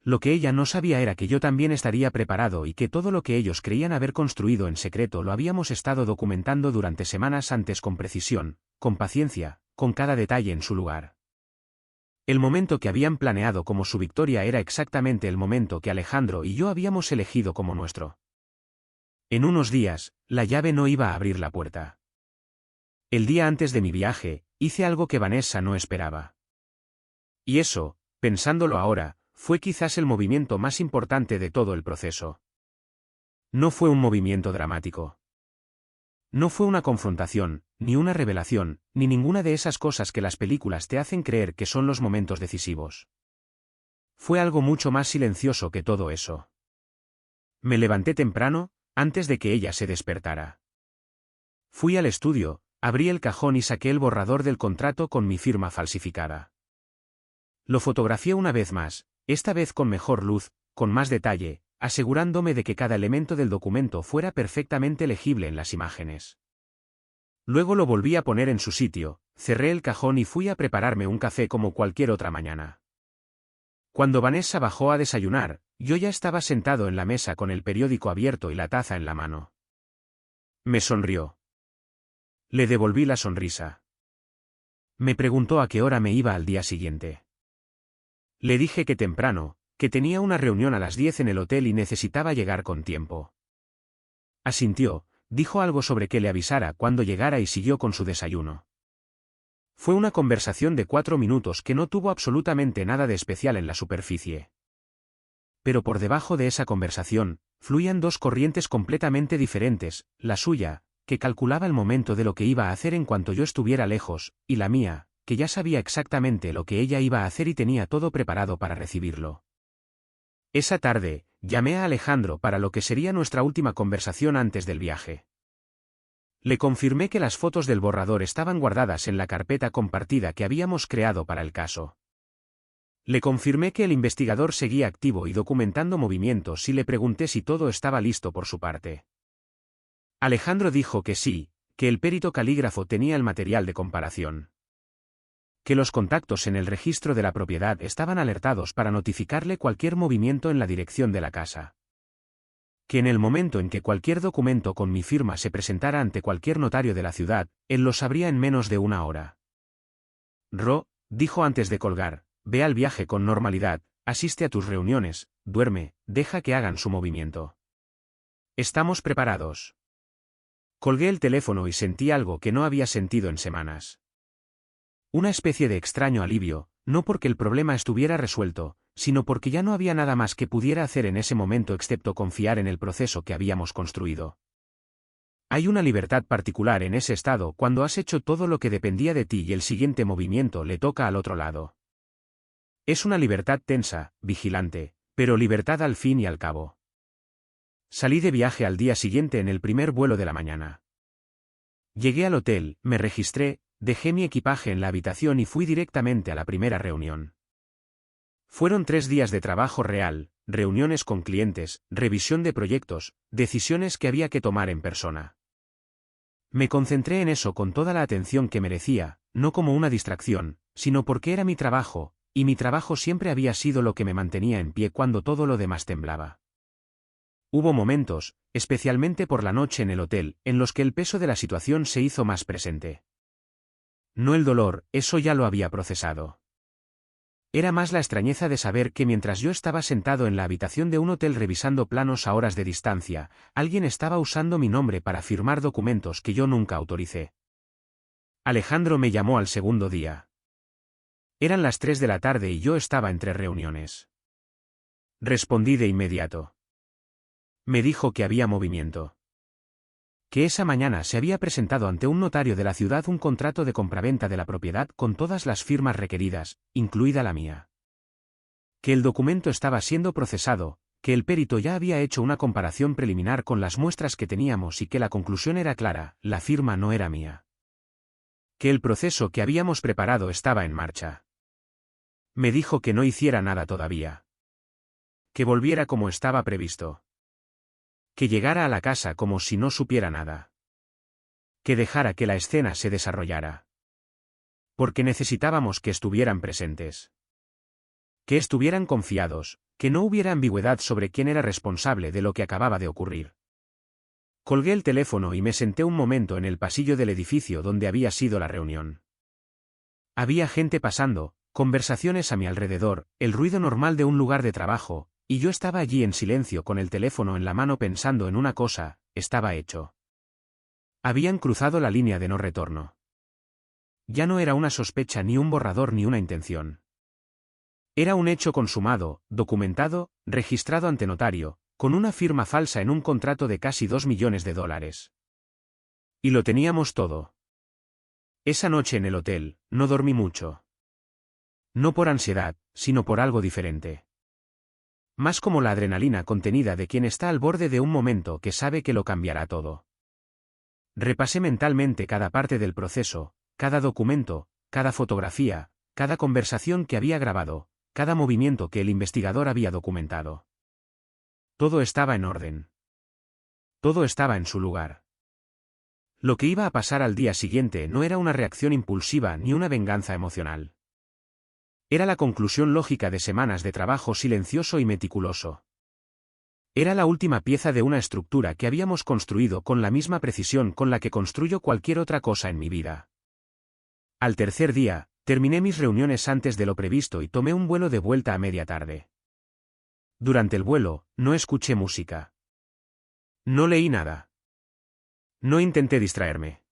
Lo que ella no sabía era que yo también estaría preparado y que todo lo que ellos creían haber construido en secreto lo habíamos estado documentando durante semanas antes con precisión, con paciencia, con cada detalle en su lugar. El momento que habían planeado como su victoria era exactamente el momento que Alejandro y yo habíamos elegido como nuestro. En unos días, la llave no iba a abrir la puerta. El día antes de mi viaje, hice algo que Vanessa no esperaba. Y eso, pensándolo ahora, fue quizás el movimiento más importante de todo el proceso. No fue un movimiento dramático. No fue una confrontación, ni una revelación, ni ninguna de esas cosas que las películas te hacen creer que son los momentos decisivos. Fue algo mucho más silencioso que todo eso. Me levanté temprano, antes de que ella se despertara. Fui al estudio, abrí el cajón y saqué el borrador del contrato con mi firma falsificada. Lo fotografié una vez más, esta vez con mejor luz, con más detalle, asegurándome de que cada elemento del documento fuera perfectamente legible en las imágenes. Luego lo volví a poner en su sitio, cerré el cajón y fui a prepararme un café como cualquier otra mañana. Cuando Vanessa bajó a desayunar, yo ya estaba sentado en la mesa con el periódico abierto y la taza en la mano. Me sonrió. Le devolví la sonrisa. Me preguntó a qué hora me iba al día siguiente. Le dije que temprano, que tenía una reunión a las 10 en el hotel y necesitaba llegar con tiempo. Asintió, dijo algo sobre que le avisara cuando llegara y siguió con su desayuno. Fue una conversación de 4 minutos que no tuvo absolutamente nada de especial en la superficie. Pero por debajo de esa conversación, fluían dos corrientes completamente diferentes, la suya, que calculaba el momento de lo que iba a hacer en cuanto yo estuviera lejos, y la mía, que ya sabía exactamente lo que ella iba a hacer y tenía todo preparado para recibirlo. Esa tarde, llamé a Alejandro para lo que sería nuestra última conversación antes del viaje. Le confirmé que las fotos del borrador estaban guardadas en la carpeta compartida que habíamos creado para el caso. Le confirmé que el investigador seguía activo y documentando movimientos y le pregunté si todo estaba listo por su parte. Alejandro dijo que sí, que el perito calígrafo tenía el material de comparación. Que los contactos en el registro de la propiedad estaban alertados para notificarle cualquier movimiento en la dirección de la casa. Que en el momento en que cualquier documento con mi firma se presentara ante cualquier notario de la ciudad, él lo sabría en menos de una hora. Dijo antes de colgar, ve al viaje con normalidad, asiste a tus reuniones, duerme, deja que hagan su movimiento. Estamos preparados. Colgué el teléfono y sentí algo que no había sentido en semanas. Una especie de extraño alivio, no porque el problema estuviera resuelto, sino porque ya no había nada más que pudiera hacer en ese momento excepto confiar en el proceso que habíamos construido. Hay una libertad particular en ese estado cuando has hecho todo lo que dependía de ti y el siguiente movimiento le toca al otro lado. Es una libertad tensa, vigilante, pero libertad al fin y al cabo. Salí de viaje al día siguiente en el primer vuelo de la mañana. Llegué al hotel, me registré, dejé mi equipaje en la habitación y fui directamente a la primera reunión. Fueron 3 días de trabajo real, reuniones con clientes, revisión de proyectos, decisiones que había que tomar en persona. Me concentré en eso con toda la atención que merecía, no como una distracción, sino porque era mi trabajo, y mi trabajo siempre había sido lo que me mantenía en pie cuando todo lo demás temblaba. Hubo momentos, especialmente por la noche en el hotel, en los que el peso de la situación se hizo más presente. No el dolor, eso ya lo había procesado. Era más la extrañeza de saber que mientras yo estaba sentado en la habitación de un hotel revisando planos a horas de distancia, alguien estaba usando mi nombre para firmar documentos que yo nunca autoricé. Alejandro me llamó al segundo día. Eran las 3 de la tarde y yo estaba entre reuniones. Respondí de inmediato. Me dijo que había movimiento. Que esa mañana se había presentado ante un notario de la ciudad un contrato de compraventa de la propiedad con todas las firmas requeridas, incluida la mía. Que el documento estaba siendo procesado, que el perito ya había hecho una comparación preliminar con las muestras que teníamos y que la conclusión era clara, la firma no era mía. Que el proceso que habíamos preparado estaba en marcha. Me dijo que no hiciera nada todavía. Que volviera como estaba previsto. Que llegara a la casa como si no supiera nada. Que dejara que la escena se desarrollara. Porque necesitábamos que estuvieran presentes. Que estuvieran confiados, que no hubiera ambigüedad sobre quién era responsable de lo que acababa de ocurrir. Colgué el teléfono y me senté un momento en el pasillo del edificio donde había sido la reunión. Había gente pasando, conversaciones a mi alrededor, el ruido normal de un lugar de trabajo, y yo estaba allí en silencio con el teléfono en la mano pensando en una cosa, estaba hecho. Habían cruzado la línea de no retorno. Ya no era una sospecha ni un borrador ni una intención. Era un hecho consumado, documentado, registrado ante notario, con una firma falsa en un contrato de casi $2 millones. Y lo teníamos todo. Esa noche en el hotel, no dormí mucho. No por ansiedad, sino por algo diferente. Más como la adrenalina contenida de quien está al borde de un momento que sabe que lo cambiará todo. Repasé mentalmente cada parte del proceso, cada documento, cada fotografía, cada conversación que había grabado, cada movimiento que el investigador había documentado. Todo estaba en orden. Todo estaba en su lugar. Lo que iba a pasar al día siguiente no era una reacción impulsiva ni una venganza emocional. Era la conclusión lógica de semanas de trabajo silencioso y meticuloso. Era la última pieza de una estructura que habíamos construido con la misma precisión con la que construyo cualquier otra cosa en mi vida. Al tercer día, terminé mis reuniones antes de lo previsto y tomé un vuelo de vuelta a media tarde. Durante el vuelo, no escuché música. No leí nada. No intenté distraerme.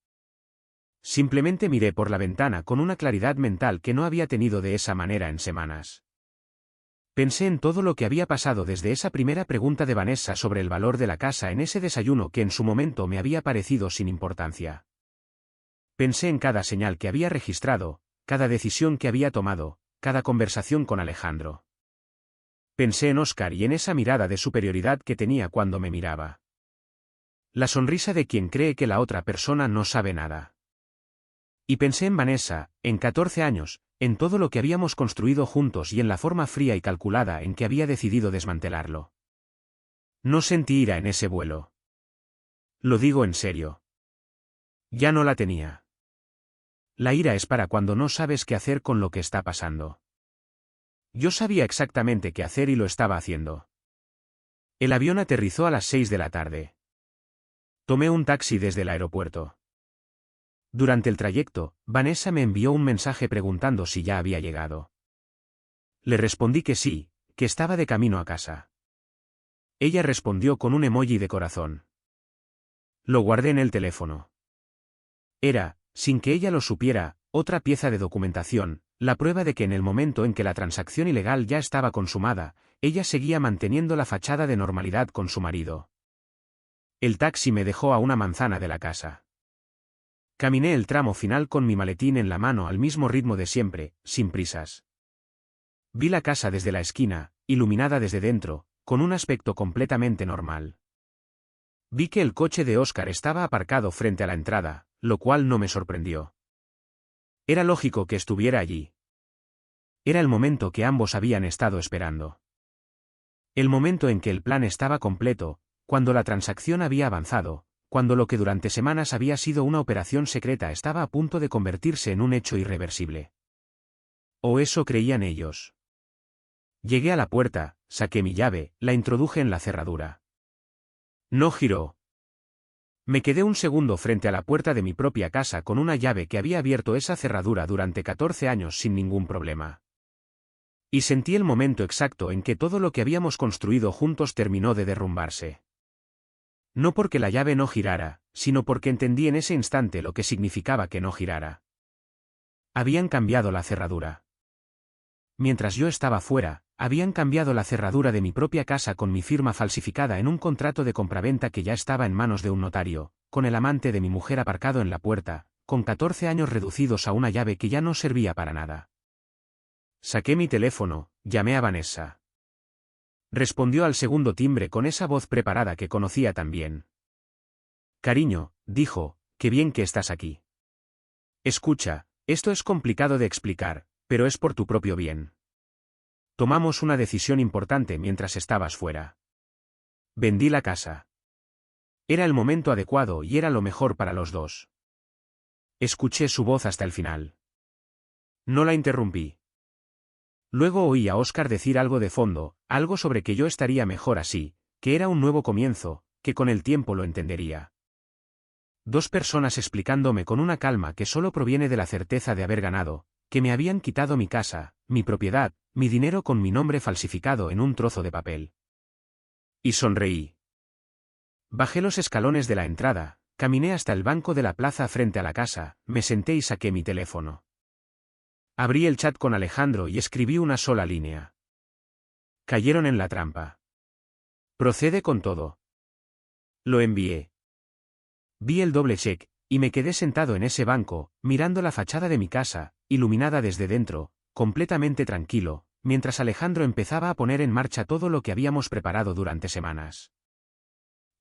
Simplemente miré por la ventana con una claridad mental que no había tenido de esa manera en semanas. Pensé en todo lo que había pasado desde esa primera pregunta de Vanessa sobre el valor de la casa en ese desayuno que en su momento me había parecido sin importancia. Pensé en cada señal que había registrado, cada decisión que había tomado, cada conversación con Alejandro. Pensé en Óscar y en esa mirada de superioridad que tenía cuando me miraba. La sonrisa de quien cree que la otra persona no sabe nada. Y pensé en Vanessa, en 14 años, en todo lo que habíamos construido juntos y en la forma fría y calculada en que había decidido desmantelarlo. No sentí ira en ese vuelo. Lo digo en serio. Ya no la tenía. La ira es para cuando no sabes qué hacer con lo que está pasando. Yo sabía exactamente qué hacer y lo estaba haciendo. El avión aterrizó a las 6 de la tarde. Tomé un taxi desde el aeropuerto. Durante el trayecto, Vanessa me envió un mensaje preguntando si ya había llegado. Le respondí que sí, que estaba de camino a casa. Ella respondió con un emoji de corazón. Lo guardé en el teléfono. Era, sin que ella lo supiera, otra pieza de documentación, la prueba de que en el momento en que la transacción ilegal ya estaba consumada, ella seguía manteniendo la fachada de normalidad con su marido. El taxi me dejó a una manzana de la casa. Caminé el tramo final con mi maletín en la mano al mismo ritmo de siempre, sin prisas. Vi la casa desde la esquina, iluminada desde dentro, con un aspecto completamente normal. Vi que el coche de Óscar estaba aparcado frente a la entrada, lo cual no me sorprendió. Era lógico que estuviera allí. Era el momento que ambos habían estado esperando. El momento en que el plan estaba completo, cuando la transacción había avanzado, cuando lo que durante semanas había sido una operación secreta estaba a punto de convertirse en un hecho irreversible. O eso creían ellos. Llegué a la puerta, saqué mi llave, la introduje en la cerradura. No giró. Me quedé un segundo frente a la puerta de mi propia casa con una llave que había abierto esa cerradura durante 14 años sin ningún problema. Y sentí el momento exacto en que todo lo que habíamos construido juntos terminó de derrumbarse. No porque la llave no girara, sino porque entendí en ese instante lo que significaba que no girara. Habían cambiado la cerradura. Mientras yo estaba fuera, habían cambiado la cerradura de mi propia casa con mi firma falsificada en un contrato de compraventa que ya estaba en manos de un notario, con el amante de mi mujer aparcado en la puerta, con 14 años reducidos a una llave que ya no servía para nada. Saqué mi teléfono, llamé a Vanessa. Respondió al segundo timbre con esa voz preparada que conocía tan bien. Cariño, dijo, qué bien que estás aquí. Escucha, esto es complicado de explicar, pero es por tu propio bien. Tomamos una decisión importante mientras estabas fuera. Vendí la casa. Era el momento adecuado y era lo mejor para los dos. Escuché su voz hasta el final. No la interrumpí. Luego oí a Óscar decir algo de fondo, algo sobre que yo estaría mejor así, que era un nuevo comienzo, que con el tiempo lo entendería. Dos personas explicándome con una calma que solo proviene de la certeza de haber ganado, que me habían quitado mi casa, mi propiedad, mi dinero con mi nombre falsificado en un trozo de papel. Y sonreí. Bajé los escalones de la entrada, caminé hasta el banco de la plaza frente a la casa, me senté y saqué mi teléfono. Abrí el chat con Alejandro y escribí una sola línea. Cayeron en la trampa. Procede con todo. Lo envié. Vi el doble check, y me quedé sentado en ese banco, mirando la fachada de mi casa, iluminada desde dentro, completamente tranquilo, mientras Alejandro empezaba a poner en marcha todo lo que habíamos preparado durante semanas.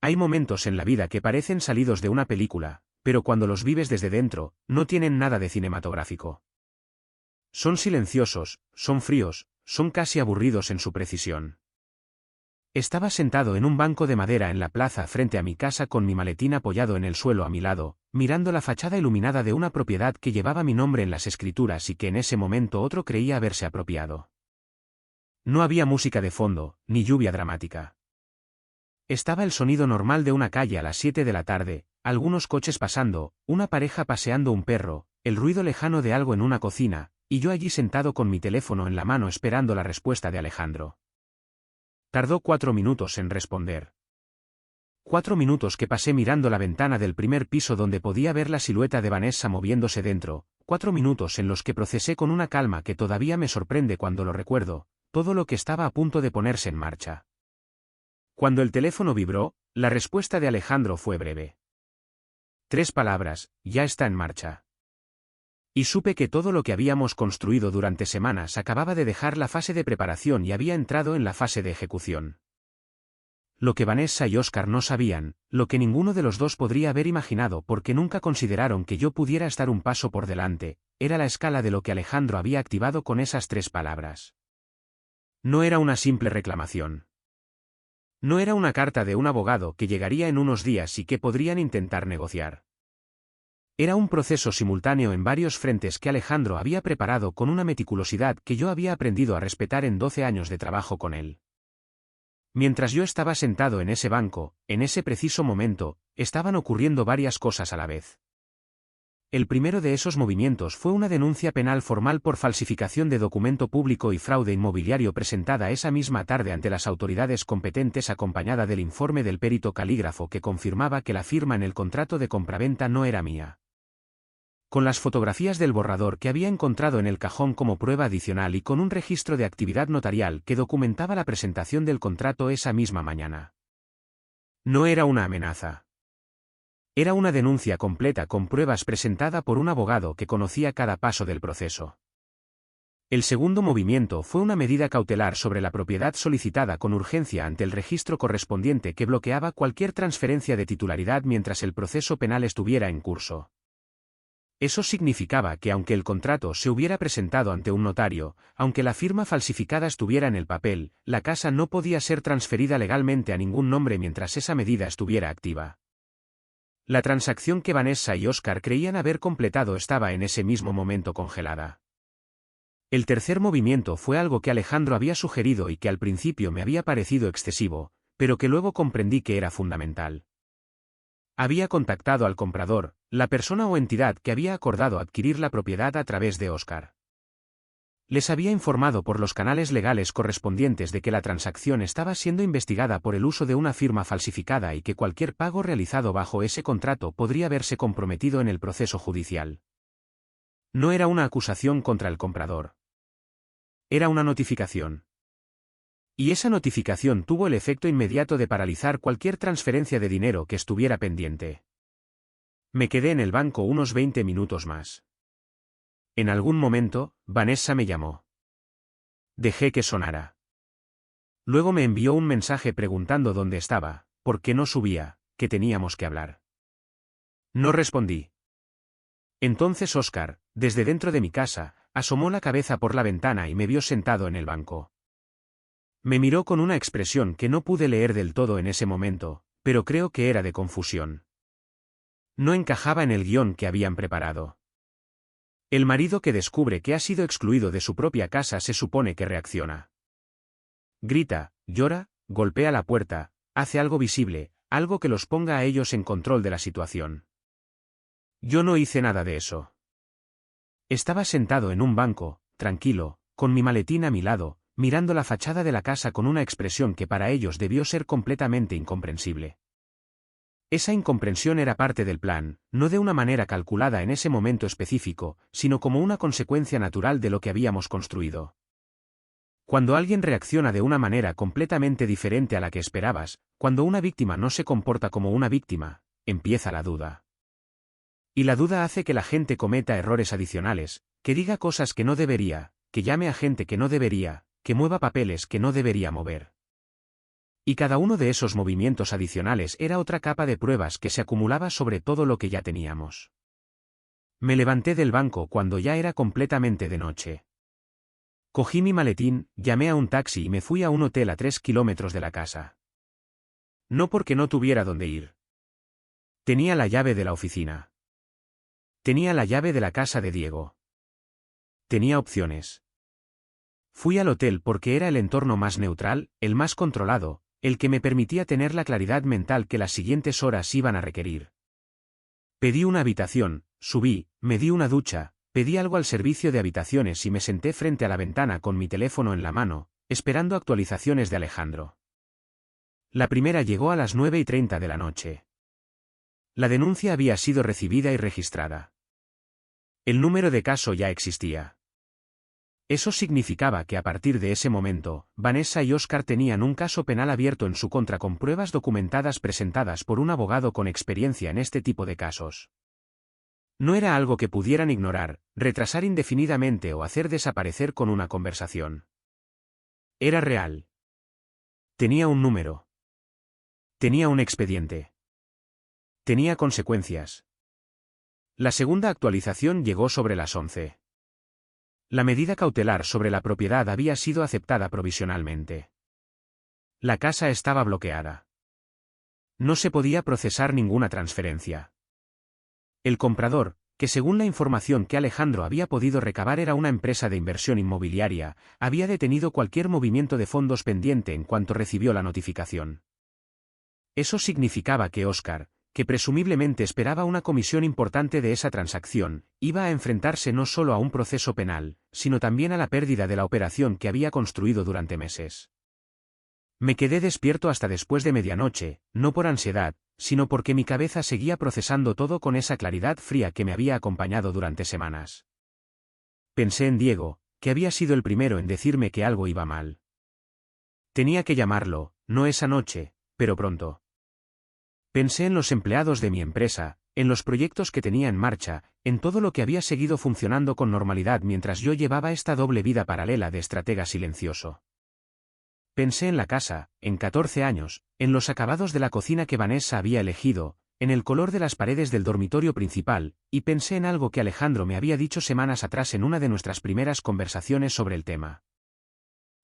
Hay momentos en la vida que parecen salidos de una película, pero cuando los vives desde dentro, no tienen nada de cinematográfico. Son silenciosos, son fríos, son casi aburridos en su precisión. Estaba sentado en un banco de madera en la plaza frente a mi casa con mi maletín apoyado en el suelo a mi lado, mirando la fachada iluminada de una propiedad que llevaba mi nombre en las escrituras y que en ese momento otro creía haberse apropiado. No había música de fondo, ni lluvia dramática. Estaba el sonido normal de una calle a las 7 de la tarde, algunos coches pasando, una pareja paseando un perro, el ruido lejano de algo en una cocina, y yo allí sentado con mi teléfono en la mano esperando la respuesta de Alejandro. Tardó 4 minutos en responder. 4 minutos que pasé mirando la ventana del primer piso donde podía ver la silueta de Vanessa moviéndose dentro, 4 minutos en los que procesé con una calma que todavía me sorprende cuando lo recuerdo, todo lo que estaba a punto de ponerse en marcha. Cuando el teléfono vibró, la respuesta de Alejandro fue breve. 3 palabras, ya está en marcha. Y supe que todo lo que habíamos construido durante semanas acababa de dejar la fase de preparación y había entrado en la fase de ejecución. Lo que Vanessa y Oscar no sabían, lo que ninguno de los dos podría haber imaginado porque nunca consideraron que yo pudiera estar un paso por delante, era la escala de lo que Alejandro había activado con esas 3 palabras. No era una simple reclamación. No era una carta de un abogado que llegaría en unos días y que podrían intentar negociar. Era un proceso simultáneo en varios frentes que Alejandro había preparado con una meticulosidad que yo había aprendido a respetar en 12 años de trabajo con él. Mientras yo estaba sentado en ese banco, en ese preciso momento, estaban ocurriendo varias cosas a la vez. El primero de esos movimientos fue una denuncia penal formal por falsificación de documento público y fraude inmobiliario presentada esa misma tarde ante las autoridades competentes acompañada del informe del perito calígrafo que confirmaba que la firma en el contrato de compraventa no era mía. Con las fotografías del borrador que había encontrado en el cajón como prueba adicional y con un registro de actividad notarial que documentaba la presentación del contrato esa misma mañana. No era una amenaza. Era una denuncia completa con pruebas presentada por un abogado que conocía cada paso del proceso. El segundo movimiento fue una medida cautelar sobre la propiedad solicitada con urgencia ante el registro correspondiente que bloqueaba cualquier transferencia de titularidad mientras el proceso penal estuviera en curso. Eso significaba que aunque el contrato se hubiera presentado ante un notario, aunque la firma falsificada estuviera en el papel, la casa no podía ser transferida legalmente a ningún nombre mientras esa medida estuviera activa. La transacción que Vanessa y Oscar creían haber completado estaba en ese mismo momento congelada. El tercer movimiento fue algo que Alejandro había sugerido y que al principio me había parecido excesivo, pero que luego comprendí que era fundamental. Había contactado al comprador, la persona o entidad que había acordado adquirir la propiedad a través de Oscar. Les había informado por los canales legales correspondientes de que la transacción estaba siendo investigada por el uso de una firma falsificada y que cualquier pago realizado bajo ese contrato podría verse comprometido en el proceso judicial. No era una acusación contra el comprador. Era una notificación. Y esa notificación tuvo el efecto inmediato de paralizar cualquier transferencia de dinero que estuviera pendiente. Me quedé en el banco unos 20 minutos más. En algún momento, Vanessa me llamó. Dejé que sonara. Luego me envió un mensaje preguntando dónde estaba, por qué no subía, que teníamos que hablar. No respondí. Entonces Oscar, desde dentro de mi casa, asomó la cabeza por la ventana y me vio sentado en el banco. Me miró con una expresión que no pude leer del todo en ese momento, pero creo que era de confusión. No encajaba en el guión que habían preparado. El marido que descubre que ha sido excluido de su propia casa se supone que reacciona. Grita, llora, golpea la puerta, hace algo visible, algo que los ponga a ellos en control de la situación. Yo no hice nada de eso. Estaba sentado en un banco, tranquilo, con mi maletín a mi lado, mirando la fachada de la casa con una expresión que para ellos debió ser completamente incomprensible. Esa incomprensión era parte del plan, no de una manera calculada en ese momento específico, sino como una consecuencia natural de lo que habíamos construido. Cuando alguien reacciona de una manera completamente diferente a la que esperabas, cuando una víctima no se comporta como una víctima, empieza la duda. Y la duda hace que la gente cometa errores adicionales, que diga cosas que no debería, que llame a gente que no debería, que mueva papeles que no debería mover. Y cada uno de esos movimientos adicionales era otra capa de pruebas que se acumulaba sobre todo lo que ya teníamos. Me levanté del banco cuando ya era completamente de noche. Cogí mi maletín, llamé a un taxi y me fui a un hotel a 3 kilómetros de la casa. No porque no tuviera dónde ir. Tenía la llave de la oficina. Tenía la llave de la casa de Diego. Tenía opciones. Fui al hotel porque era el entorno más neutral, el más controlado, el que me permitía tener la claridad mental que las siguientes horas iban a requerir. Pedí una habitación, subí, me di una ducha, pedí algo al servicio de habitaciones y me senté frente a la ventana con mi teléfono en la mano, esperando actualizaciones de Alejandro. La primera llegó a las 9:30 de la noche. La denuncia había sido recibida y registrada. El número de caso ya existía. Eso significaba que a partir de ese momento, Vanessa y Oscar tenían un caso penal abierto en su contra con pruebas documentadas presentadas por un abogado con experiencia en este tipo de casos. No era algo que pudieran ignorar, retrasar indefinidamente o hacer desaparecer con una conversación. Era real. Tenía un número. Tenía un expediente. Tenía consecuencias. La segunda actualización llegó sobre las 11. La medida cautelar sobre la propiedad había sido aceptada provisionalmente. La casa estaba bloqueada. No se podía procesar ninguna transferencia. El comprador, que según la información que Alejandro había podido recabar era una empresa de inversión inmobiliaria, había detenido cualquier movimiento de fondos pendiente en cuanto recibió la notificación. Eso significaba que Oscar, que presumiblemente esperaba una comisión importante de esa transacción, iba a enfrentarse no solo a un proceso penal, sino también a la pérdida de la operación que había construido durante meses. Me quedé despierto hasta después de medianoche, no por ansiedad, sino porque mi cabeza seguía procesando todo con esa claridad fría que me había acompañado durante semanas. Pensé en Diego, que había sido el primero en decirme que algo iba mal. Tenía que llamarlo, no esa noche, pero pronto. Pensé en los empleados de mi empresa, en los proyectos que tenía en marcha, en todo lo que había seguido funcionando con normalidad mientras yo llevaba esta doble vida paralela de estratega silencioso. Pensé en la casa, en 14 años, en los acabados de la cocina que Vanessa había elegido, en el color de las paredes del dormitorio principal, y pensé en algo que Alejandro me había dicho semanas atrás en una de nuestras primeras conversaciones sobre el tema.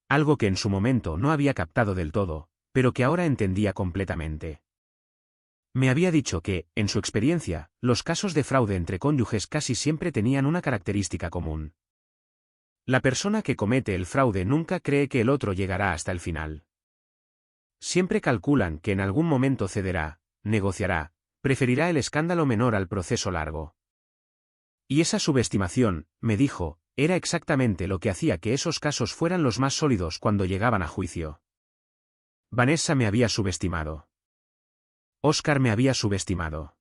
Algo que en su momento no había captado del todo, pero que ahora entendía completamente. Me había dicho que, en su experiencia, los casos de fraude entre cónyuges casi siempre tenían una característica común. La persona que comete el fraude nunca cree que el otro llegará hasta el final. Siempre calculan que en algún momento cederá, negociará, preferirá el escándalo menor al proceso largo. Y esa subestimación, me dijo, era exactamente lo que hacía que esos casos fueran los más sólidos cuando llegaban a juicio. Vanessa me había subestimado. Oscar me había subestimado.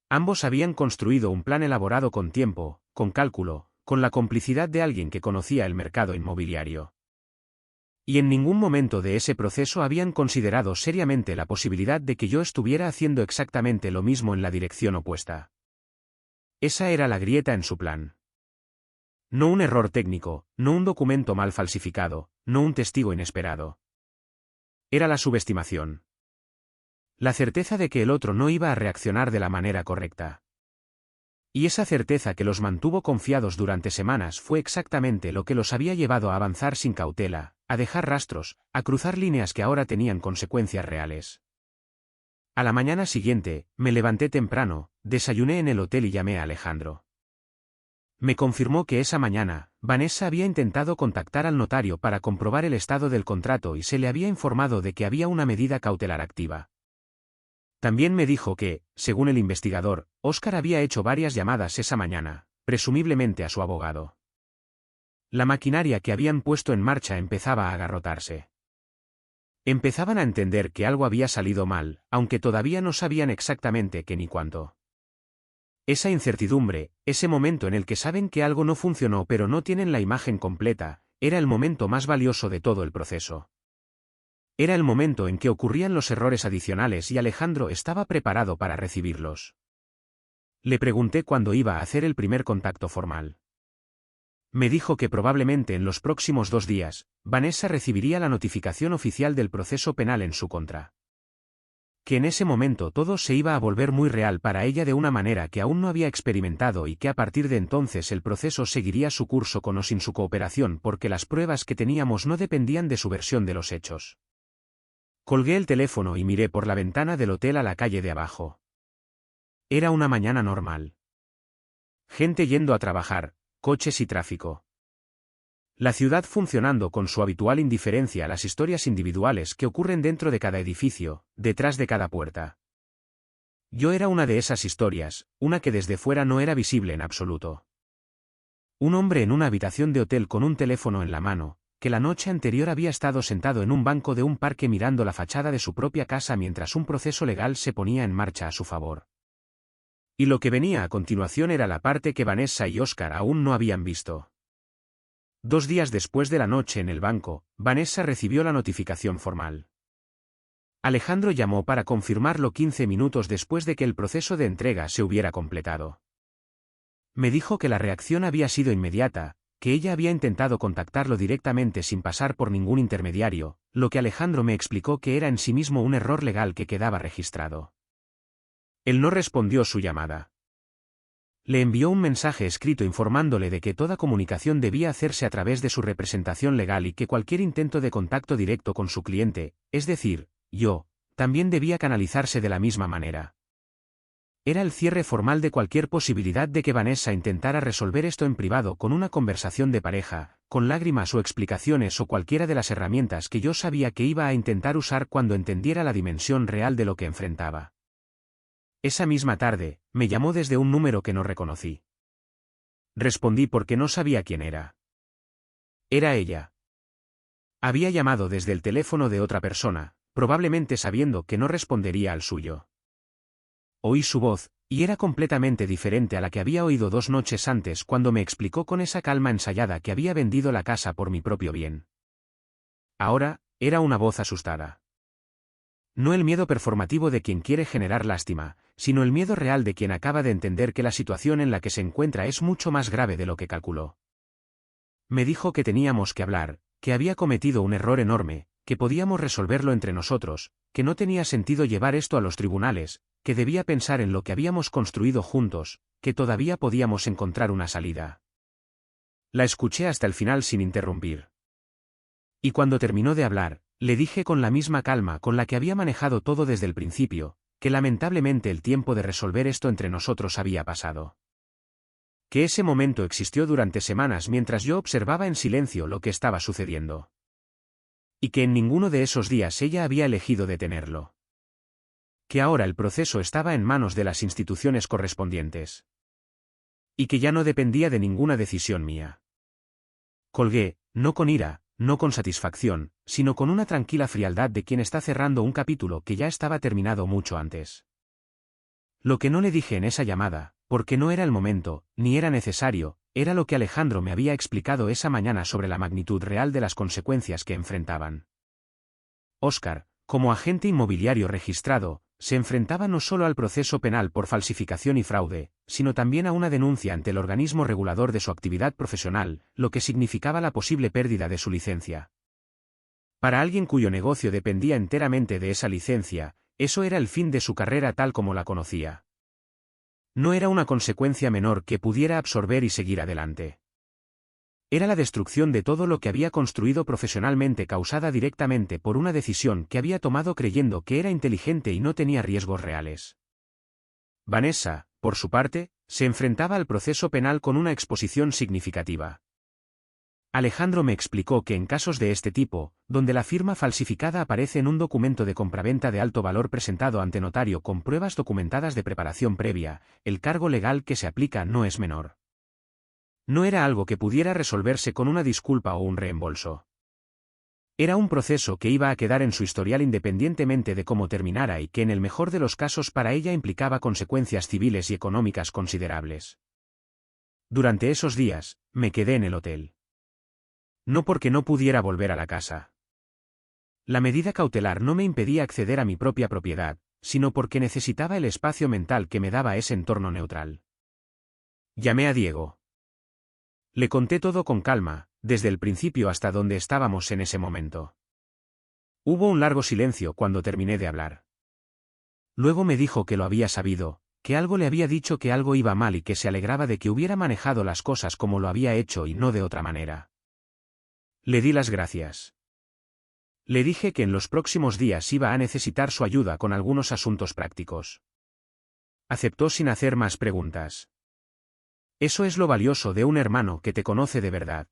Ambos habían construido un plan elaborado con tiempo, con cálculo, con la complicidad de alguien que conocía el mercado inmobiliario. Y en ningún momento de ese proceso habían considerado seriamente la posibilidad de que yo estuviera haciendo exactamente lo mismo en la dirección opuesta. Esa era la grieta en su plan. No un error técnico, no un documento mal falsificado, no un testigo inesperado. Era la subestimación. La certeza de que el otro no iba a reaccionar de la manera correcta. Y esa certeza que los mantuvo confiados durante semanas fue exactamente lo que los había llevado a avanzar sin cautela, a dejar rastros, a cruzar líneas que ahora tenían consecuencias reales. A la mañana siguiente, me levanté temprano, desayuné en el hotel y llamé a Alejandro. Me confirmó que esa mañana, Vanessa había intentado contactar al notario para comprobar el estado del contrato y se le había informado de que había una medida cautelar activa. También me dijo que, según el investigador, Oscar había hecho varias llamadas esa mañana, presumiblemente a su abogado. La maquinaria que habían puesto en marcha empezaba a agarrotarse. Empezaban a entender que algo había salido mal, aunque todavía no sabían exactamente qué ni cuánto. Esa incertidumbre, ese momento en el que saben que algo no funcionó pero no tienen la imagen completa, era el momento más valioso de todo el proceso. Era el momento en que ocurrían los errores adicionales y Alejandro estaba preparado para recibirlos. Le pregunté cuándo iba a hacer el primer contacto formal. Me dijo que probablemente en los próximos 2 días, Vanessa recibiría la notificación oficial del proceso penal en su contra. Que en ese momento todo se iba a volver muy real para ella de una manera que aún no había experimentado y que a partir de entonces el proceso seguiría su curso con o sin su cooperación porque las pruebas que teníamos no dependían de su versión de los hechos. Colgué el teléfono y miré por la ventana del hotel a la calle de abajo. Era una mañana normal. Gente yendo a trabajar, coches y tráfico. La ciudad funcionando con su habitual indiferencia a las historias individuales que ocurren dentro de cada edificio, detrás de cada puerta. Yo era una de esas historias, una que desde fuera no era visible en absoluto. Un hombre en una habitación de hotel con un teléfono en la mano, que la noche anterior había estado sentado en un banco de un parque mirando la fachada de su propia casa mientras un proceso legal se ponía en marcha a su favor. Y lo que venía a continuación era la parte que Vanessa y Oscar aún no habían visto. 2 días después de la noche en el banco, Vanessa recibió la notificación formal. Alejandro llamó para confirmarlo 15 minutos después de que el proceso de entrega se hubiera completado. Me dijo que la reacción había sido inmediata, que ella había intentado contactarlo directamente sin pasar por ningún intermediario, lo que Alejandro me explicó que era en sí mismo un error legal que quedaba registrado. Él no respondió su llamada. Le envió un mensaje escrito informándole de que toda comunicación debía hacerse a través de su representación legal y que cualquier intento de contacto directo con su cliente, es decir, yo, también debía canalizarse de la misma manera. Era el cierre formal de cualquier posibilidad de que Vanessa intentara resolver esto en privado con una conversación de pareja, con lágrimas o explicaciones o cualquiera de las herramientas que yo sabía que iba a intentar usar cuando entendiera la dimensión real de lo que enfrentaba. Esa misma tarde, me llamó desde un número que no reconocí. Respondí porque no sabía quién era. Era ella. Había llamado desde el teléfono de otra persona, probablemente sabiendo que no respondería al suyo. Oí su voz, y era completamente diferente a la que había oído 2 noches antes cuando me explicó con esa calma ensayada que había vendido la casa por mi propio bien. Ahora, era una voz asustada. No el miedo performativo de quien quiere generar lástima, sino el miedo real de quien acaba de entender que la situación en la que se encuentra es mucho más grave de lo que calculó. Me dijo que teníamos que hablar, que había cometido un error enorme, que podíamos resolverlo entre nosotros, que no tenía sentido llevar esto a los tribunales, que debía pensar en lo que habíamos construido juntos, que todavía podíamos encontrar una salida. La escuché hasta el final sin interrumpir. Y cuando terminó de hablar, le dije con la misma calma con la que había manejado todo desde el principio, que lamentablemente el tiempo de resolver esto entre nosotros había pasado. Que ese momento existió durante semanas mientras yo observaba en silencio lo que estaba sucediendo. Y que en ninguno de esos días ella había elegido detenerlo. Que ahora el proceso estaba en manos de las instituciones correspondientes. Y que ya no dependía de ninguna decisión mía. Colgué, no con ira, no con satisfacción, sino con una tranquila frialdad de quien está cerrando un capítulo que ya estaba terminado mucho antes. Lo que no le dije en esa llamada, porque no era el momento, ni era necesario, era lo que Alejandro me había explicado esa mañana sobre la magnitud real de las consecuencias que enfrentaban. Oscar, como agente inmobiliario registrado, se enfrentaba no solo al proceso penal por falsificación y fraude, sino también a una denuncia ante el organismo regulador de su actividad profesional, lo que significaba la posible pérdida de su licencia. Para alguien cuyo negocio dependía enteramente de esa licencia, eso era el fin de su carrera tal como la conocía. No era una consecuencia menor que pudiera absorber y seguir adelante. Era la destrucción de todo lo que había construido profesionalmente causada directamente por una decisión que había tomado creyendo que era inteligente y no tenía riesgos reales. Vanessa, por su parte, se enfrentaba al proceso penal con una exposición significativa. Alejandro me explicó que en casos de este tipo, donde la firma falsificada aparece en un documento de compraventa de alto valor presentado ante notario con pruebas documentadas de preparación previa, el cargo legal que se aplica no es menor. No era algo que pudiera resolverse con una disculpa o un reembolso. Era un proceso que iba a quedar en su historial independientemente de cómo terminara y que en el mejor de los casos para ella implicaba consecuencias civiles y económicas considerables. Durante esos días, me quedé en el hotel. No porque no pudiera volver a la casa. La medida cautelar no me impedía acceder a mi propia propiedad, sino porque necesitaba el espacio mental que me daba ese entorno neutral. Llamé a Diego. Le conté todo con calma, desde el principio hasta donde estábamos en ese momento. Hubo un largo silencio cuando terminé de hablar. Luego me dijo que lo había sabido, que algo le había dicho que algo iba mal y que se alegraba de que hubiera manejado las cosas como lo había hecho y no de otra manera. Le di las gracias. Le dije que en los próximos días iba a necesitar su ayuda con algunos asuntos prácticos. Aceptó sin hacer más preguntas. Eso es lo valioso de un hermano que te conoce de verdad.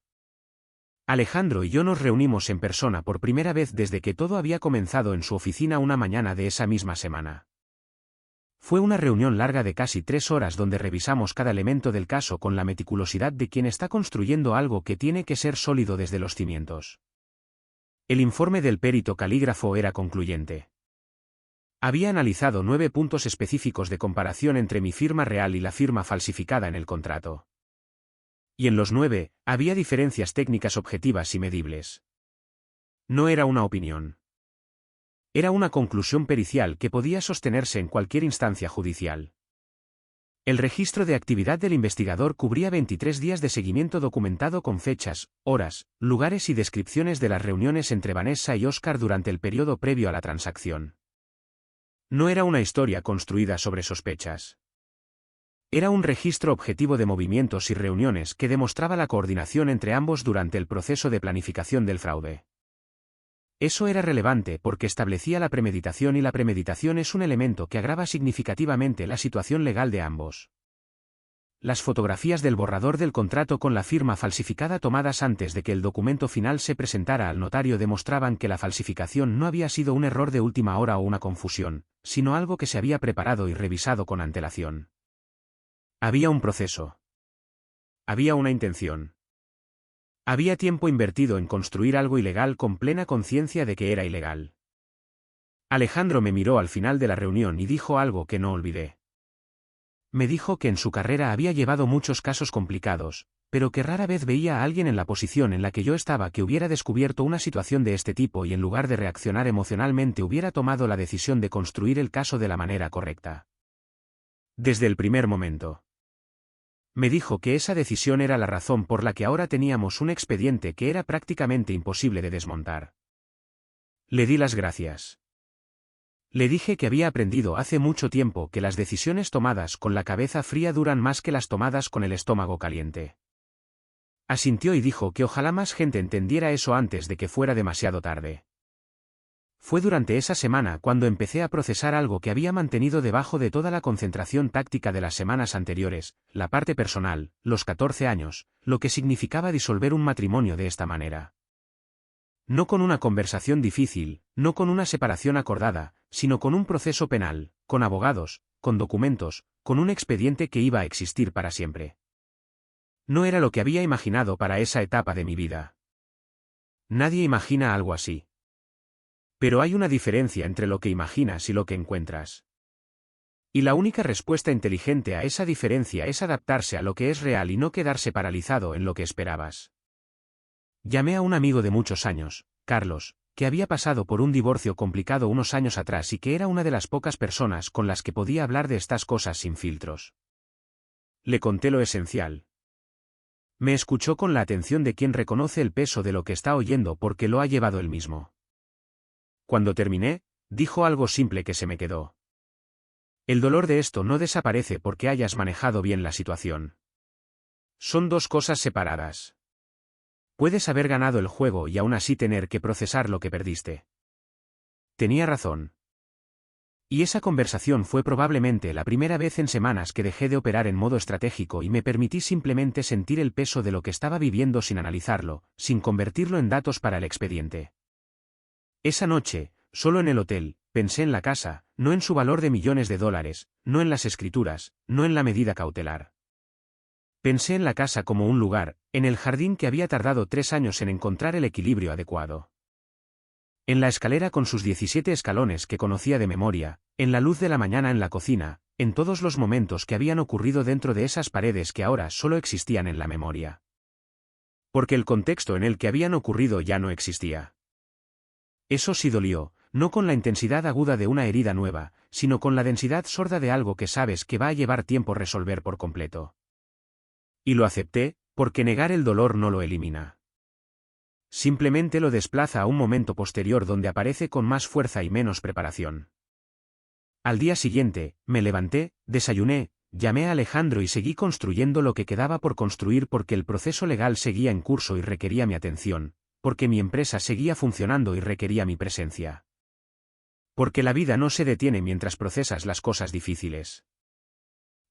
Alejandro y yo nos reunimos en persona por primera vez desde que todo había comenzado en su oficina una mañana de esa misma semana. Fue una reunión larga de casi 3 horas donde revisamos cada elemento del caso con la meticulosidad de quien está construyendo algo que tiene que ser sólido desde los cimientos. El informe del perito calígrafo era concluyente. Había analizado 9 puntos específicos de comparación entre mi firma real y la firma falsificada en el contrato. Y en los 9, había diferencias técnicas objetivas y medibles. No era una opinión. Era una conclusión pericial que podía sostenerse en cualquier instancia judicial. El registro de actividad del investigador cubría 23 días de seguimiento documentado con fechas, horas, lugares y descripciones de las reuniones entre Vanessa y Oscar durante el periodo previo a la transacción. No era una historia construida sobre sospechas. Era un registro objetivo de movimientos y reuniones que demostraba la coordinación entre ambos durante el proceso de planificación del fraude. Eso era relevante porque establecía la premeditación y la premeditación es un elemento que agrava significativamente la situación legal de ambos. Las fotografías del borrador del contrato con la firma falsificada tomadas antes de que el documento final se presentara al notario demostraban que la falsificación no había sido un error de última hora o una confusión, sino algo que se había preparado y revisado con antelación. Había un proceso. Había una intención. Había tiempo invertido en construir algo ilegal con plena conciencia de que era ilegal. Alejandro me miró al final de la reunión y dijo algo que no olvidé. Me dijo que en su carrera había llevado muchos casos complicados, pero que rara vez veía a alguien en la posición en la que yo estaba que hubiera descubierto una situación de este tipo y en lugar de reaccionar emocionalmente hubiera tomado la decisión de construir el caso de la manera correcta. Desde el primer momento. Me dijo que esa decisión era la razón por la que ahora teníamos un expediente que era prácticamente imposible de desmontar. Le di las gracias. Le dije que había aprendido hace mucho tiempo que las decisiones tomadas con la cabeza fría duran más que las tomadas con el estómago caliente. Asintió y dijo que ojalá más gente entendiera eso antes de que fuera demasiado tarde. Fue durante esa semana cuando empecé a procesar algo que había mantenido debajo de toda la concentración táctica de las semanas anteriores, la parte personal, los 14 años, lo que significaba disolver un matrimonio de esta manera. No con una conversación difícil, no con una separación acordada, sino con un proceso penal, con abogados, con documentos, con un expediente que iba a existir para siempre. No era lo que había imaginado para esa etapa de mi vida. Nadie imagina algo así. Pero hay una diferencia entre lo que imaginas y lo que encuentras. Y la única respuesta inteligente a esa diferencia es adaptarse a lo que es real y no quedarse paralizado en lo que esperabas. Llamé a un amigo de muchos años, Carlos, que había pasado por un divorcio complicado unos años atrás y que era una de las pocas personas con las que podía hablar de estas cosas sin filtros. Le conté lo esencial. Me escuchó con la atención de quien reconoce el peso de lo que está oyendo porque lo ha llevado él mismo. Cuando terminé, dijo algo simple que se me quedó. El dolor de esto no desaparece porque hayas manejado bien la situación. Son dos cosas separadas. Puedes haber ganado el juego y aún así tener que procesar lo que perdiste. Tenía razón. Y esa conversación fue probablemente la primera vez en semanas que dejé de operar en modo estratégico y me permití simplemente sentir el peso de lo que estaba viviendo sin analizarlo, sin convertirlo en datos para el expediente. Esa noche, solo en el hotel, pensé en la casa, no en su valor de millones de dólares, no en las escrituras, no en la medida cautelar. Pensé en la casa como un lugar, en el jardín que había tardado 3 años en encontrar el equilibrio adecuado. En la escalera con sus 17 escalones que conocía de memoria, en la luz de la mañana en la cocina, en todos los momentos que habían ocurrido dentro de esas paredes que ahora solo existían en la memoria. Porque el contexto en el que habían ocurrido ya no existía. Eso sí dolió, no con la intensidad aguda de una herida nueva, sino con la densidad sorda de algo que sabes que va a llevar tiempo resolver por completo. Y lo acepté, porque negar el dolor no lo elimina. Simplemente lo desplaza a un momento posterior donde aparece con más fuerza y menos preparación. Al día siguiente, me levanté, desayuné, llamé a Alejandro y seguí construyendo lo que quedaba por construir porque el proceso legal seguía en curso y requería mi atención, porque mi empresa seguía funcionando y requería mi presencia. Porque la vida no se detiene mientras procesas las cosas difíciles.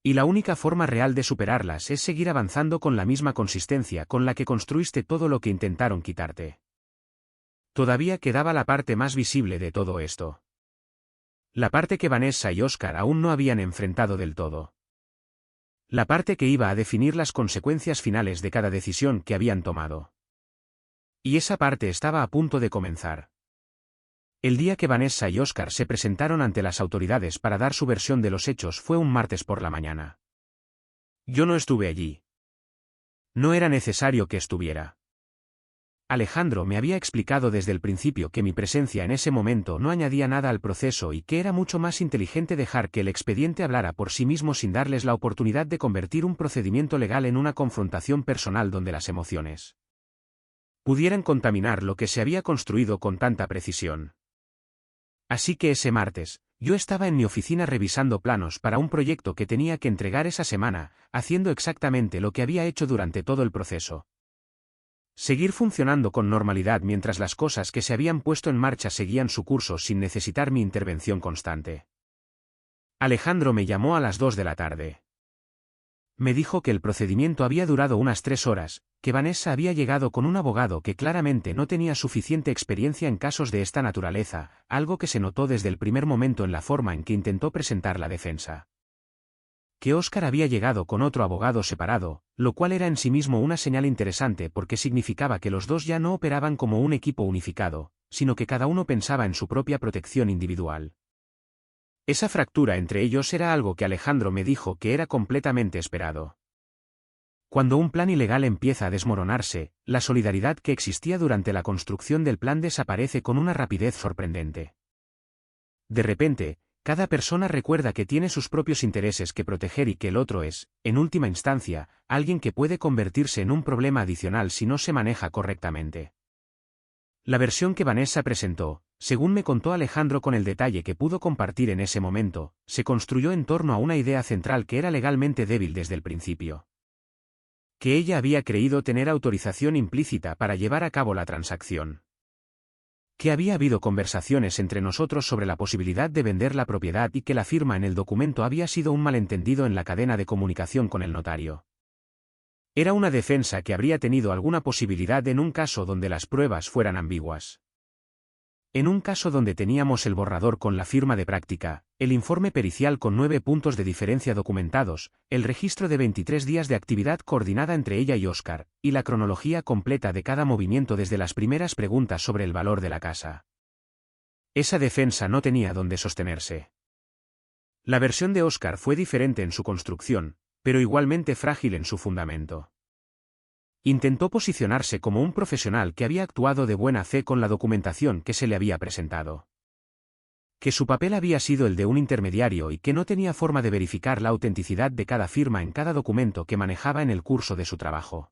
Y la única forma real de superarlas es seguir avanzando con la misma consistencia con la que construiste todo lo que intentaron quitarte. Todavía quedaba la parte más visible de todo esto. La parte que Vanessa y Oscar aún no habían enfrentado del todo. La parte que iba a definir las consecuencias finales de cada decisión que habían tomado. Y esa parte estaba a punto de comenzar. El día que Vanessa y Oscar se presentaron ante las autoridades para dar su versión de los hechos fue un martes por la mañana. Yo no estuve allí. No era necesario que estuviera. Alejandro me había explicado desde el principio que mi presencia en ese momento no añadía nada al proceso y que era mucho más inteligente dejar que el expediente hablara por sí mismo sin darles la oportunidad de convertir un procedimiento legal en una confrontación personal donde las emociones pudieran contaminar lo que se había construido con tanta precisión. Así que ese martes, yo estaba en mi oficina revisando planos para un proyecto que tenía que entregar esa semana, haciendo exactamente lo que había hecho durante todo el proceso. Seguir funcionando con normalidad mientras las cosas que se habían puesto en marcha seguían su curso sin necesitar mi intervención constante. Alejandro me llamó a las 2 de la tarde. Me dijo que el procedimiento había durado unas 3 horas, que Vanessa había llegado con un abogado que claramente no tenía suficiente experiencia en casos de esta naturaleza, algo que se notó desde el primer momento en la forma en que intentó presentar la defensa. Que Oscar había llegado con otro abogado separado, lo cual era en sí mismo una señal interesante porque significaba que los dos ya no operaban como un equipo unificado, sino que cada uno pensaba en su propia protección individual. Esa fractura entre ellos era algo que Alejandro me dijo que era completamente esperado. Cuando un plan ilegal empieza a desmoronarse, la solidaridad que existía durante la construcción del plan desaparece con una rapidez sorprendente. De repente, cada persona recuerda que tiene sus propios intereses que proteger y que el otro es, en última instancia, alguien que puede convertirse en un problema adicional si no se maneja correctamente. La versión que Vanessa presentó, según me contó Alejandro con el detalle que pudo compartir en ese momento, se construyó en torno a una idea central que era legalmente débil desde el principio. Que ella había creído tener autorización implícita para llevar a cabo la transacción. Que había habido conversaciones entre nosotros sobre la posibilidad de vender la propiedad y que la firma en el documento había sido un malentendido en la cadena de comunicación con el notario. Era una defensa que habría tenido alguna posibilidad en un caso donde las pruebas fueran ambiguas. En un caso donde teníamos el borrador con la firma de práctica, el informe pericial con 9 puntos de diferencia documentados, el registro de 23 días de actividad coordinada entre ella y Oscar, y la cronología completa de cada movimiento desde las primeras preguntas sobre el valor de la casa. Esa defensa no tenía dónde sostenerse. La versión de Oscar fue diferente en su construcción, pero igualmente frágil en su fundamento. Intentó posicionarse como un profesional que había actuado de buena fe con la documentación que se le había presentado. Que su papel había sido el de un intermediario y que no tenía forma de verificar la autenticidad de cada firma en cada documento que manejaba en el curso de su trabajo.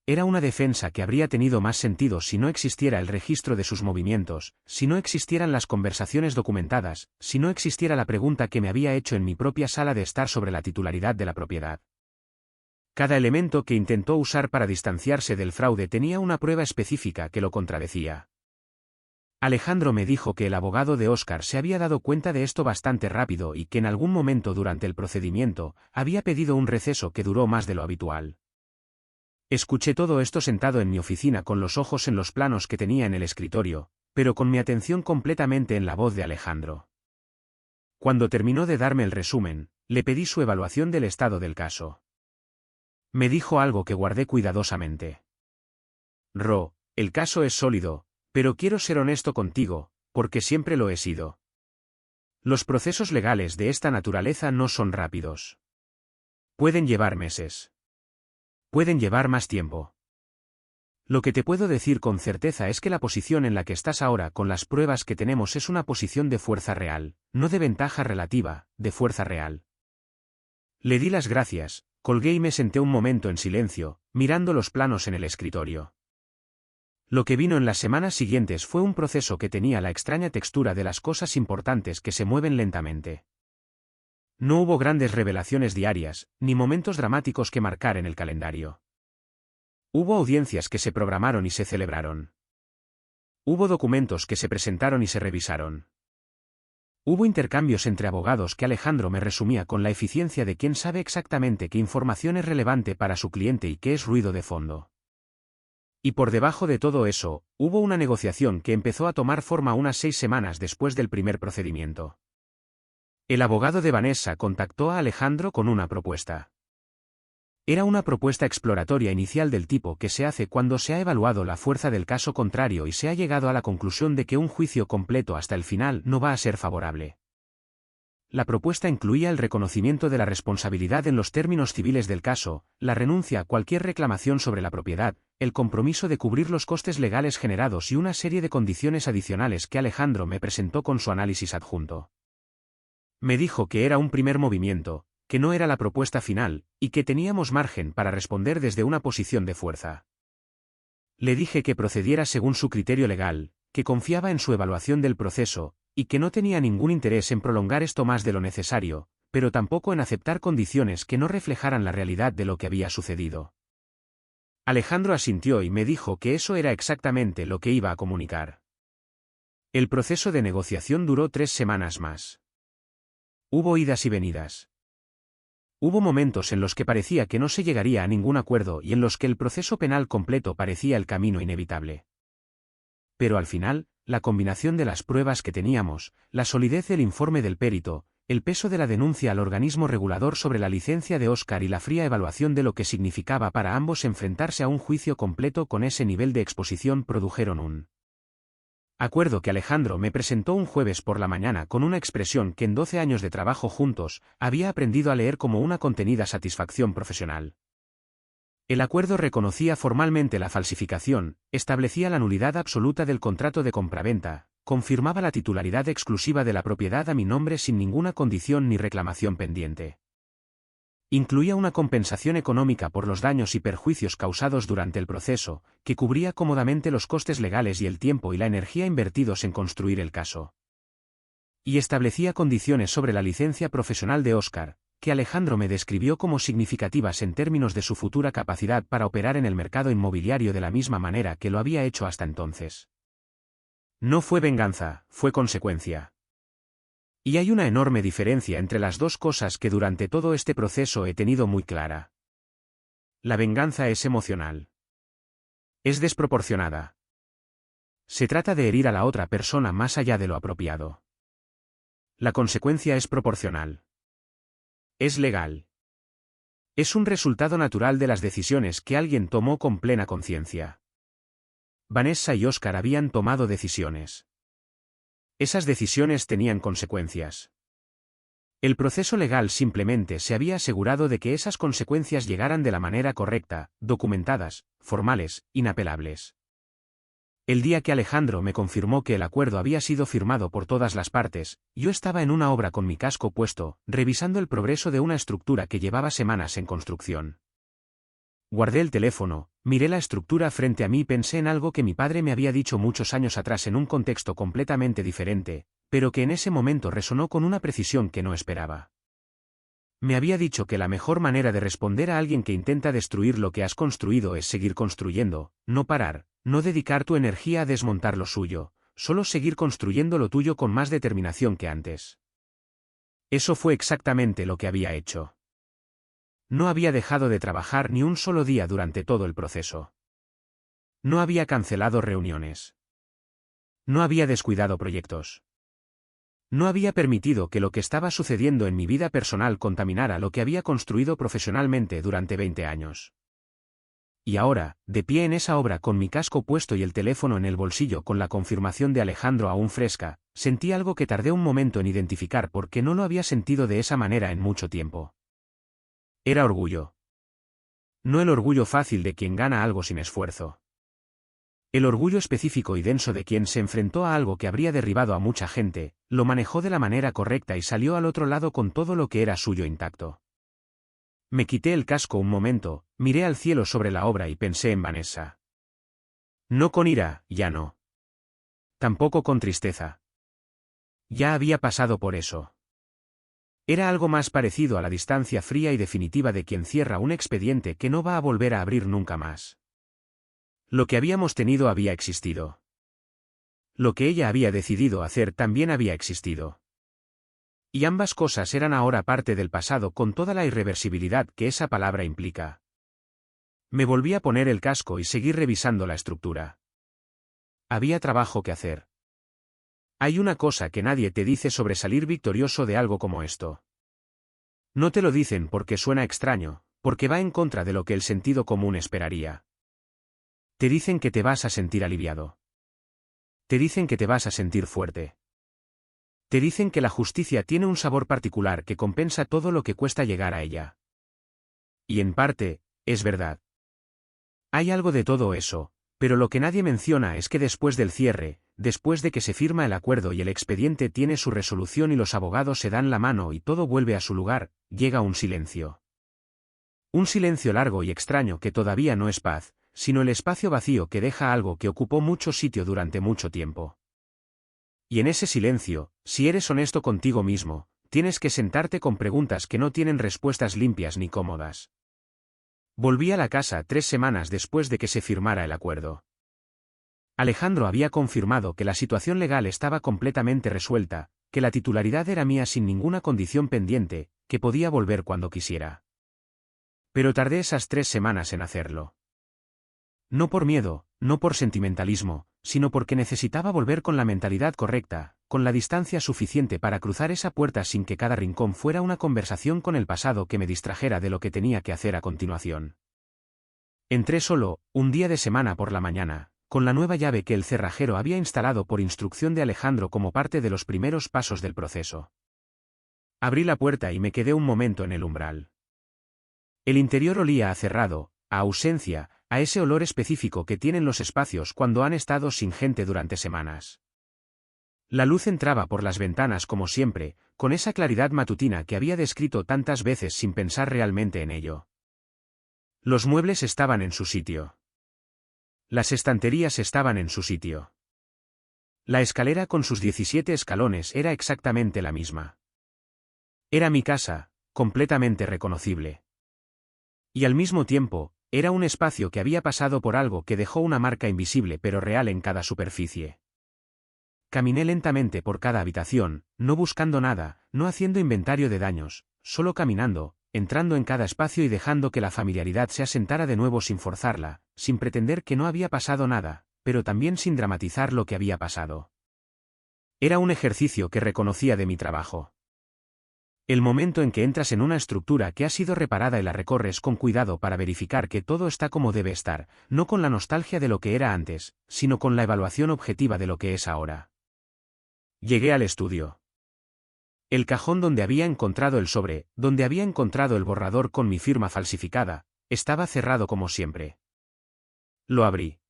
Era una defensa que habría tenido más sentido si no existiera el registro de sus movimientos, si no existieran las conversaciones documentadas, si no existiera la pregunta que me había hecho en mi propia sala de estar sobre la titularidad de la propiedad. Cada elemento que intentó usar para distanciarse del fraude tenía una prueba específica que lo contradecía. Alejandro me dijo que el abogado de Oscar se había dado cuenta de esto bastante rápido y que en algún momento durante el procedimiento había pedido un receso que duró más de lo habitual. Escuché todo esto sentado en mi oficina con los ojos en los planos que tenía en el escritorio, pero con mi atención completamente en la voz de Alejandro. Cuando terminó de darme el resumen, le pedí su evaluación del estado del caso. Me dijo algo que guardé cuidadosamente. Ro, el caso es sólido, pero quiero ser honesto contigo, porque siempre lo he sido. Los procesos legales de esta naturaleza no son rápidos. Pueden llevar meses. Pueden llevar más tiempo. Lo que te puedo decir con certeza es que la posición en la que estás ahora con las pruebas que tenemos es una posición de fuerza real, no de ventaja relativa, de fuerza real. Le di las gracias, colgué y me senté un momento en silencio, mirando los planos en el escritorio. Lo que vino en las semanas siguientes fue un proceso que tenía la extraña textura de las cosas importantes que se mueven lentamente. No hubo grandes revelaciones diarias, ni momentos dramáticos que marcar en el calendario. Hubo audiencias que se programaron y se celebraron. Hubo documentos que se presentaron y se revisaron. Hubo intercambios entre abogados que Alejandro me resumía con la eficiencia de quien sabe exactamente qué información es relevante para su cliente y qué es ruido de fondo. Y por debajo de todo eso, hubo una negociación que empezó a tomar forma unas 6 semanas después del primer procedimiento. El abogado de Vanessa contactó a Alejandro con una propuesta. Era una propuesta exploratoria inicial del tipo que se hace cuando se ha evaluado la fuerza del caso contrario y se ha llegado a la conclusión de que un juicio completo hasta el final no va a ser favorable. La propuesta incluía el reconocimiento de la responsabilidad en los términos civiles del caso, la renuncia a cualquier reclamación sobre la propiedad, el compromiso de cubrir los costes legales generados y una serie de condiciones adicionales que Alejandro me presentó con su análisis adjunto. Me dijo que era un primer movimiento, que no era la propuesta final, y que teníamos margen para responder desde una posición de fuerza. Le dije que procediera según su criterio legal, que confiaba en su evaluación del proceso, y que no tenía ningún interés en prolongar esto más de lo necesario, pero tampoco en aceptar condiciones que no reflejaran la realidad de lo que había sucedido. Alejandro asintió y me dijo que eso era exactamente lo que iba a comunicar. El proceso de negociación duró 3 semanas más. Hubo idas y venidas. Hubo momentos en los que parecía que no se llegaría a ningún acuerdo y en los que el proceso penal completo parecía el camino inevitable. Pero al final, la combinación de las pruebas que teníamos, la solidez del informe del perito, el peso de la denuncia al organismo regulador sobre la licencia de Óscar y la fría evaluación de lo que significaba para ambos enfrentarse a un juicio completo con ese nivel de exposición produjeron un acuerdo que Alejandro me presentó un jueves por la mañana con una expresión que en 12 años de trabajo juntos, había aprendido a leer como una contenida satisfacción profesional. El acuerdo reconocía formalmente la falsificación, establecía la nulidad absoluta del contrato de compraventa, confirmaba la titularidad exclusiva de la propiedad a mi nombre sin ninguna condición ni reclamación pendiente. Incluía una compensación económica por los daños y perjuicios causados durante el proceso, que cubría cómodamente los costes legales y el tiempo y la energía invertidos en construir el caso. Y establecía condiciones sobre la licencia profesional de Óscar, que Alejandro me describió como significativas en términos de su futura capacidad para operar en el mercado inmobiliario de la misma manera que lo había hecho hasta entonces. No fue venganza, fue consecuencia. Y hay una enorme diferencia entre las dos cosas que durante todo este proceso he tenido muy clara. La venganza es emocional. Es desproporcionada. Se trata de herir a la otra persona más allá de lo apropiado. La consecuencia es proporcional. Es legal. Es un resultado natural de las decisiones que alguien tomó con plena conciencia. Vanessa y Óscar habían tomado decisiones. Esas decisiones tenían consecuencias. El proceso legal simplemente se había asegurado de que esas consecuencias llegaran de la manera correcta, documentadas, formales, inapelables. El día que Alejandro me confirmó que el acuerdo había sido firmado por todas las partes, yo estaba en una obra con mi casco puesto, revisando el progreso de una estructura que llevaba semanas en construcción. Guardé el teléfono, miré la estructura frente a mí y pensé en algo que mi padre me había dicho muchos años atrás en un contexto completamente diferente, pero que en ese momento resonó con una precisión que no esperaba. Me había dicho que la mejor manera de responder a alguien que intenta destruir lo que has construido es seguir construyendo, no parar, no dedicar tu energía a desmontar lo suyo, solo seguir construyendo lo tuyo con más determinación que antes. Eso fue exactamente lo que había hecho. No había dejado de trabajar ni un solo día durante todo el proceso. No había cancelado reuniones. No había descuidado proyectos. No había permitido que lo que estaba sucediendo en mi vida personal contaminara lo que había construido profesionalmente durante 20 años. Y ahora, de pie en esa obra con mi casco puesto y el teléfono en el bolsillo con la confirmación de Alejandro aún fresca, sentí algo que tardé un momento en identificar porque no lo había sentido de esa manera en mucho tiempo. Era orgullo. No el orgullo fácil de quien gana algo sin esfuerzo. El orgullo específico y denso de quien se enfrentó a algo que habría derribado a mucha gente, lo manejó de la manera correcta y salió al otro lado con todo lo que era suyo intacto. Me quité el casco un momento, miré al cielo sobre la obra y pensé en Vanessa. No con ira, ya no. Tampoco con tristeza. Ya había pasado por eso. Era algo más parecido a la distancia fría y definitiva de quien cierra un expediente que no va a volver a abrir nunca más. Lo que habíamos tenido había existido. Lo que ella había decidido hacer también había existido. Y ambas cosas eran ahora parte del pasado con toda la irreversibilidad que esa palabra implica. Me volví a poner el casco y seguí revisando la estructura. Había trabajo que hacer. Hay una cosa que nadie te dice sobre salir victorioso de algo como esto. No te lo dicen porque suena extraño, porque va en contra de lo que el sentido común esperaría. Te dicen que te vas a sentir aliviado. Te dicen que te vas a sentir fuerte. Te dicen que la justicia tiene un sabor particular que compensa todo lo que cuesta llegar a ella. Y en parte, es verdad. Hay algo de todo eso, pero lo que nadie menciona es que después del cierre, después de que se firma el acuerdo y el expediente tiene su resolución y los abogados se dan la mano y todo vuelve a su lugar, llega un silencio. Un silencio largo y extraño que todavía no es paz, sino el espacio vacío que deja algo que ocupó mucho sitio durante mucho tiempo. Y en ese silencio, si eres honesto contigo mismo, tienes que sentarte con preguntas que no tienen respuestas limpias ni cómodas. Volví a la casa 3 semanas después de que se firmara el acuerdo. Alejandro había confirmado que la situación legal estaba completamente resuelta, que la titularidad era mía sin ninguna condición pendiente, que podía volver cuando quisiera. Pero tardé esas 3 semanas en hacerlo. No por miedo, no por sentimentalismo, sino porque necesitaba volver con la mentalidad correcta, con la distancia suficiente para cruzar esa puerta sin que cada rincón fuera una conversación con el pasado que me distrajera de lo que tenía que hacer a continuación. Entré solo, un día de semana por la mañana, con la nueva llave que el cerrajero había instalado por instrucción de Alejandro como parte de los primeros pasos del proceso. Abrí la puerta y me quedé un momento en el umbral. El interior olía a cerrado, a ausencia, a ese olor específico que tienen los espacios cuando han estado sin gente durante semanas. La luz entraba por las ventanas como siempre, con esa claridad matutina que había descrito tantas veces sin pensar realmente en ello. Los muebles estaban en su sitio. Las estanterías estaban en su sitio. La escalera con sus 17 escalones era exactamente la misma. Era mi casa, completamente reconocible. Y al mismo tiempo, era un espacio que había pasado por algo que dejó una marca invisible pero real en cada superficie. Caminé lentamente por cada habitación, no buscando nada, no haciendo inventario de daños, solo caminando, entrando en cada espacio y dejando que la familiaridad se asentara de nuevo sin forzarla, sin pretender que no había pasado nada, pero también sin dramatizar lo que había pasado. Era un ejercicio que reconocía de mi trabajo. El momento en que entras en una estructura que ha sido reparada y la recorres con cuidado para verificar que todo está como debe estar, no con la nostalgia de lo que era antes, sino con la evaluación objetiva de lo que es ahora. Llegué al estudio. El cajón donde había encontrado el sobre, donde había encontrado el borrador con mi firma falsificada, estaba cerrado como siempre. Lo abrí.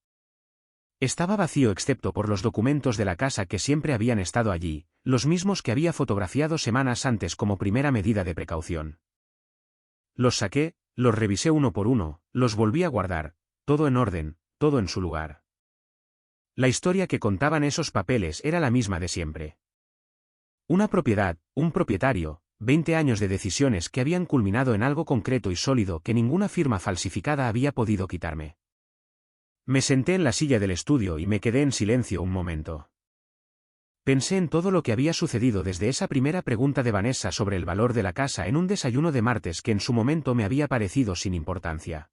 Estaba vacío excepto por los documentos de la casa que siempre habían estado allí, los mismos que había fotografiado semanas antes como primera medida de precaución. Los saqué, los revisé uno por uno, los volví a guardar, todo en orden, todo en su lugar. La historia que contaban esos papeles era la misma de siempre. Una propiedad, un propietario, 20 años de decisiones que habían culminado en algo concreto y sólido que ninguna firma falsificada había podido quitarme. Me senté en la silla del estudio y me quedé en silencio un momento. Pensé en todo lo que había sucedido desde esa primera pregunta de Vanessa sobre el valor de la casa en un desayuno de martes que en su momento me había parecido sin importancia.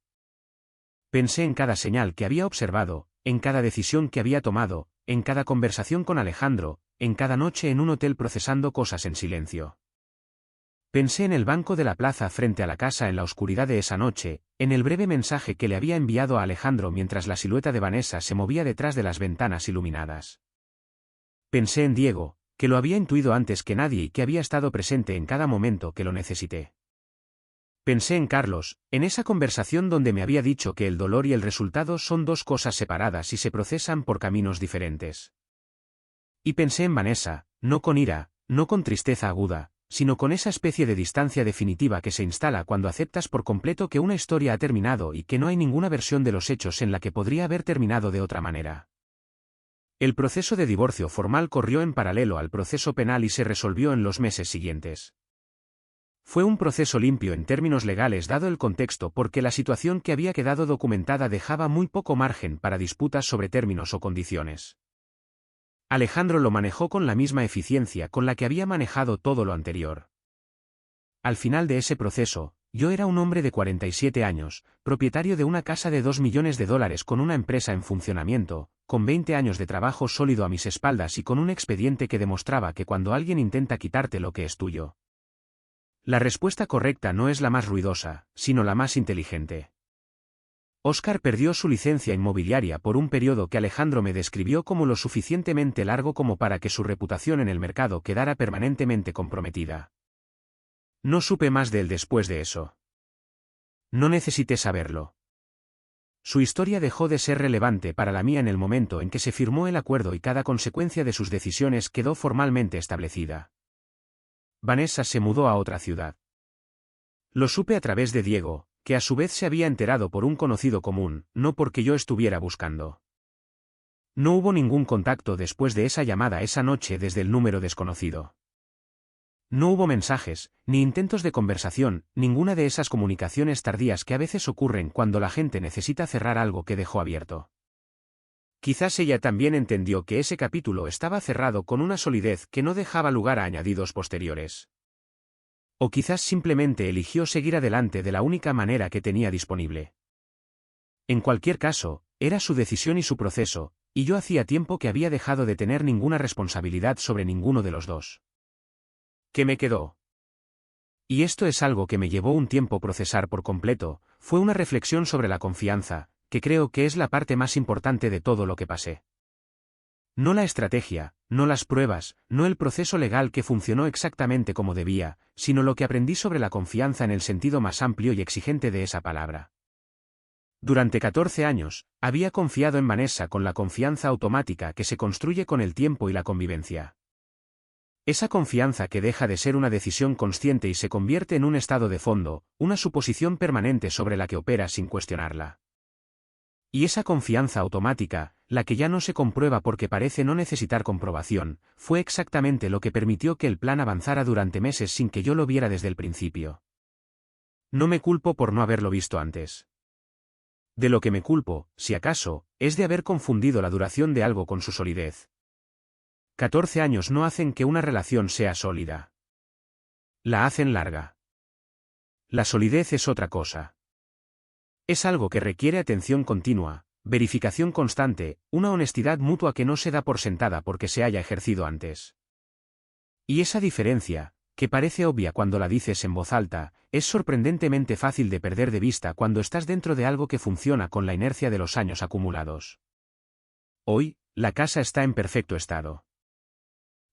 Pensé en cada señal que había observado, en cada decisión que había tomado, en cada conversación con Alejandro, en cada noche en un hotel procesando cosas en silencio. Pensé en el banco de la plaza frente a la casa en la oscuridad de esa noche, en el breve mensaje que le había enviado a Alejandro mientras la silueta de Vanessa se movía detrás de las ventanas iluminadas. Pensé en Diego, que lo había intuido antes que nadie y que había estado presente en cada momento que lo necesité. Pensé en Carlos, en esa conversación donde me había dicho que el dolor y el resultado son dos cosas separadas y se procesan por caminos diferentes. Y pensé en Vanessa, no con ira, no con tristeza aguda, sino con esa especie de distancia definitiva que se instala cuando aceptas por completo que una historia ha terminado y que no hay ninguna versión de los hechos en la que podría haber terminado de otra manera. El proceso de divorcio formal corrió en paralelo al proceso penal y se resolvió en los meses siguientes. Fue un proceso limpio en términos legales dado el contexto porque la situación que había quedado documentada dejaba muy poco margen para disputas sobre términos o condiciones. Alejandro lo manejó con la misma eficiencia con la que había manejado todo lo anterior. Al final de ese proceso, Yo era un hombre de 47 años, propietario de una casa de $2 millones con una empresa en funcionamiento, con 20 años de trabajo sólido a mis espaldas y con un expediente que demostraba que cuando alguien intenta quitarte lo que es tuyo. La respuesta correcta no es la más ruidosa, sino la más inteligente. Oscar perdió su licencia inmobiliaria por un periodo que Alejandro me describió como lo suficientemente largo como para que su reputación en el mercado quedara permanentemente comprometida. No supe más de él después de eso. No necesité saberlo. Su historia dejó de ser relevante para la mía en el momento en que se firmó el acuerdo y cada consecuencia de sus decisiones quedó formalmente establecida. Vanessa se mudó a otra ciudad. Lo supe a través de Diego, que a su vez se había enterado por un conocido común, no porque yo estuviera buscando. No hubo ningún contacto después de esa llamada esa noche desde el número desconocido. No hubo mensajes, ni intentos de conversación, ninguna de esas comunicaciones tardías que a veces ocurren cuando la gente necesita cerrar algo que dejó abierto. Quizás ella también entendió que ese capítulo estaba cerrado con una solidez que no dejaba lugar a añadidos posteriores. O quizás simplemente eligió seguir adelante de la única manera que tenía disponible. En cualquier caso, era su decisión y su proceso, y yo hacía tiempo que había dejado de tener ninguna responsabilidad sobre ninguno de los dos. ¿Qué me quedó? Y esto es algo que me llevó un tiempo procesar por completo, fue una reflexión sobre la confianza, que creo que es la parte más importante de todo lo que pasé. No la estrategia, no las pruebas, no el proceso legal que funcionó exactamente como debía, sino lo que aprendí sobre la confianza en el sentido más amplio y exigente de esa palabra. Durante 14 años, había confiado en Vanessa con la confianza automática que se construye con el tiempo y la convivencia. Esa confianza que deja de ser una decisión consciente y se convierte en un estado de fondo, una suposición permanente sobre la que opera sin cuestionarla. Y esa confianza automática, la que ya no se comprueba porque parece no necesitar comprobación, fue exactamente lo que permitió que el plan avanzara durante meses sin que yo lo viera desde el principio. No me culpo por no haberlo visto antes. De lo que me culpo, si acaso, es de haber confundido la duración de algo con su solidez. 14 años no hacen que una relación sea sólida. La hacen larga. La solidez es otra cosa. Es algo que requiere atención continua, verificación constante, una honestidad mutua que no se da por sentada porque se haya ejercido antes. Y esa diferencia, que parece obvia cuando la dices en voz alta, es sorprendentemente fácil de perder de vista cuando estás dentro de algo que funciona con la inercia de los años acumulados. Hoy, la casa está en perfecto estado.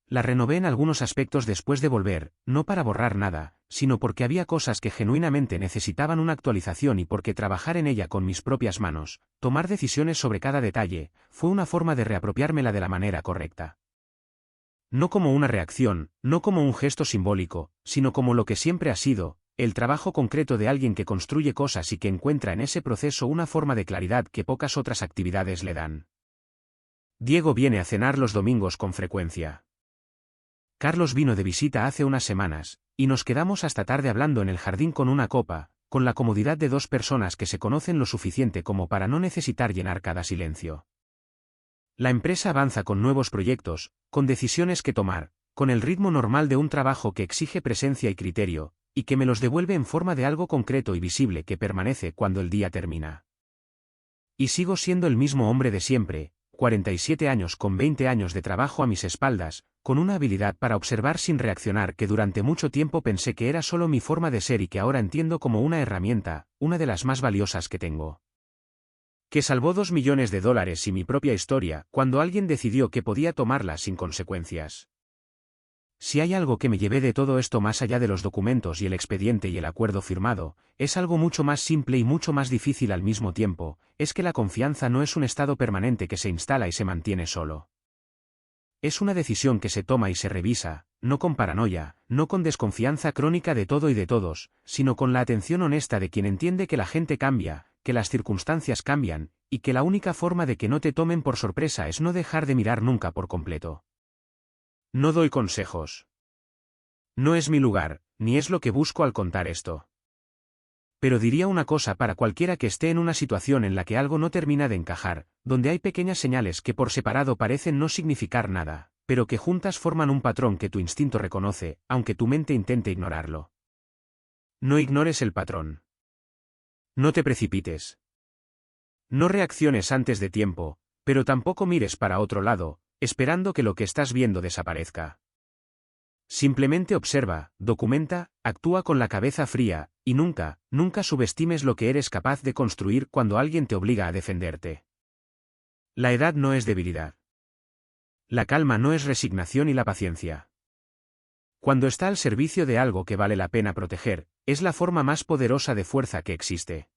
La renové en algunos aspectos después de volver, no para borrar nada, sino porque había cosas que genuinamente necesitaban una actualización y porque trabajar en ella con mis propias manos, tomar decisiones sobre cada detalle, fue una forma de reapropiármela de la manera correcta. No como una reacción, no como un gesto simbólico, sino como lo que siempre ha sido, el trabajo concreto de alguien que construye cosas y que encuentra en ese proceso una forma de claridad que pocas otras actividades le dan. Diego viene a cenar los domingos con frecuencia. Carlos vino de visita hace unas semanas, y nos quedamos hasta tarde hablando en el jardín con una copa, con la comodidad de dos personas que se conocen lo suficiente como para no necesitar llenar cada silencio. La empresa avanza con nuevos proyectos, con decisiones que tomar, con el ritmo normal de un trabajo que exige presencia y criterio, y que me los devuelve en forma de algo concreto y visible que permanece cuando el día termina. Y sigo siendo el mismo hombre de siempre, 47 años con 20 años de trabajo a mis espaldas, con una habilidad para observar sin reaccionar que durante mucho tiempo pensé que era solo mi forma de ser y que ahora entiendo como una herramienta, una de las más valiosas que tengo. Que salvó $2 millones y mi propia historia, cuando alguien decidió que podía tomarla sin consecuencias. Si hay algo que me llevé de todo esto más allá de los documentos y el expediente y el acuerdo firmado, es algo mucho más simple y mucho más difícil al mismo tiempo, es que la confianza no es un estado permanente que se instala y se mantiene solo. Es una decisión que se toma y se revisa, no con paranoia, no con desconfianza crónica de todo y de todos, sino con la atención honesta de quien entiende que la gente cambia, que las circunstancias cambian, y que la única forma de que no te tomen por sorpresa es no dejar de mirar nunca por completo. No doy consejos. No es mi lugar, ni es lo que busco al contar esto. Pero diría una cosa para cualquiera que esté en una situación en la que algo no termina de encajar, donde hay pequeñas señales que por separado parecen no significar nada, pero que juntas forman un patrón que tu instinto reconoce, aunque tu mente intente ignorarlo. No ignores el patrón. No te precipites. No reacciones antes de tiempo, pero tampoco mires para otro lado, esperando que lo que estás viendo desaparezca. Simplemente observa, documenta, actúa con la cabeza fría, y nunca, nunca subestimes lo que eres capaz de construir cuando alguien te obliga a defenderte. La edad no es debilidad. La calma no es resignación y la paciencia. Cuando está al servicio de algo que vale la pena proteger, es la forma más poderosa de fuerza que existe.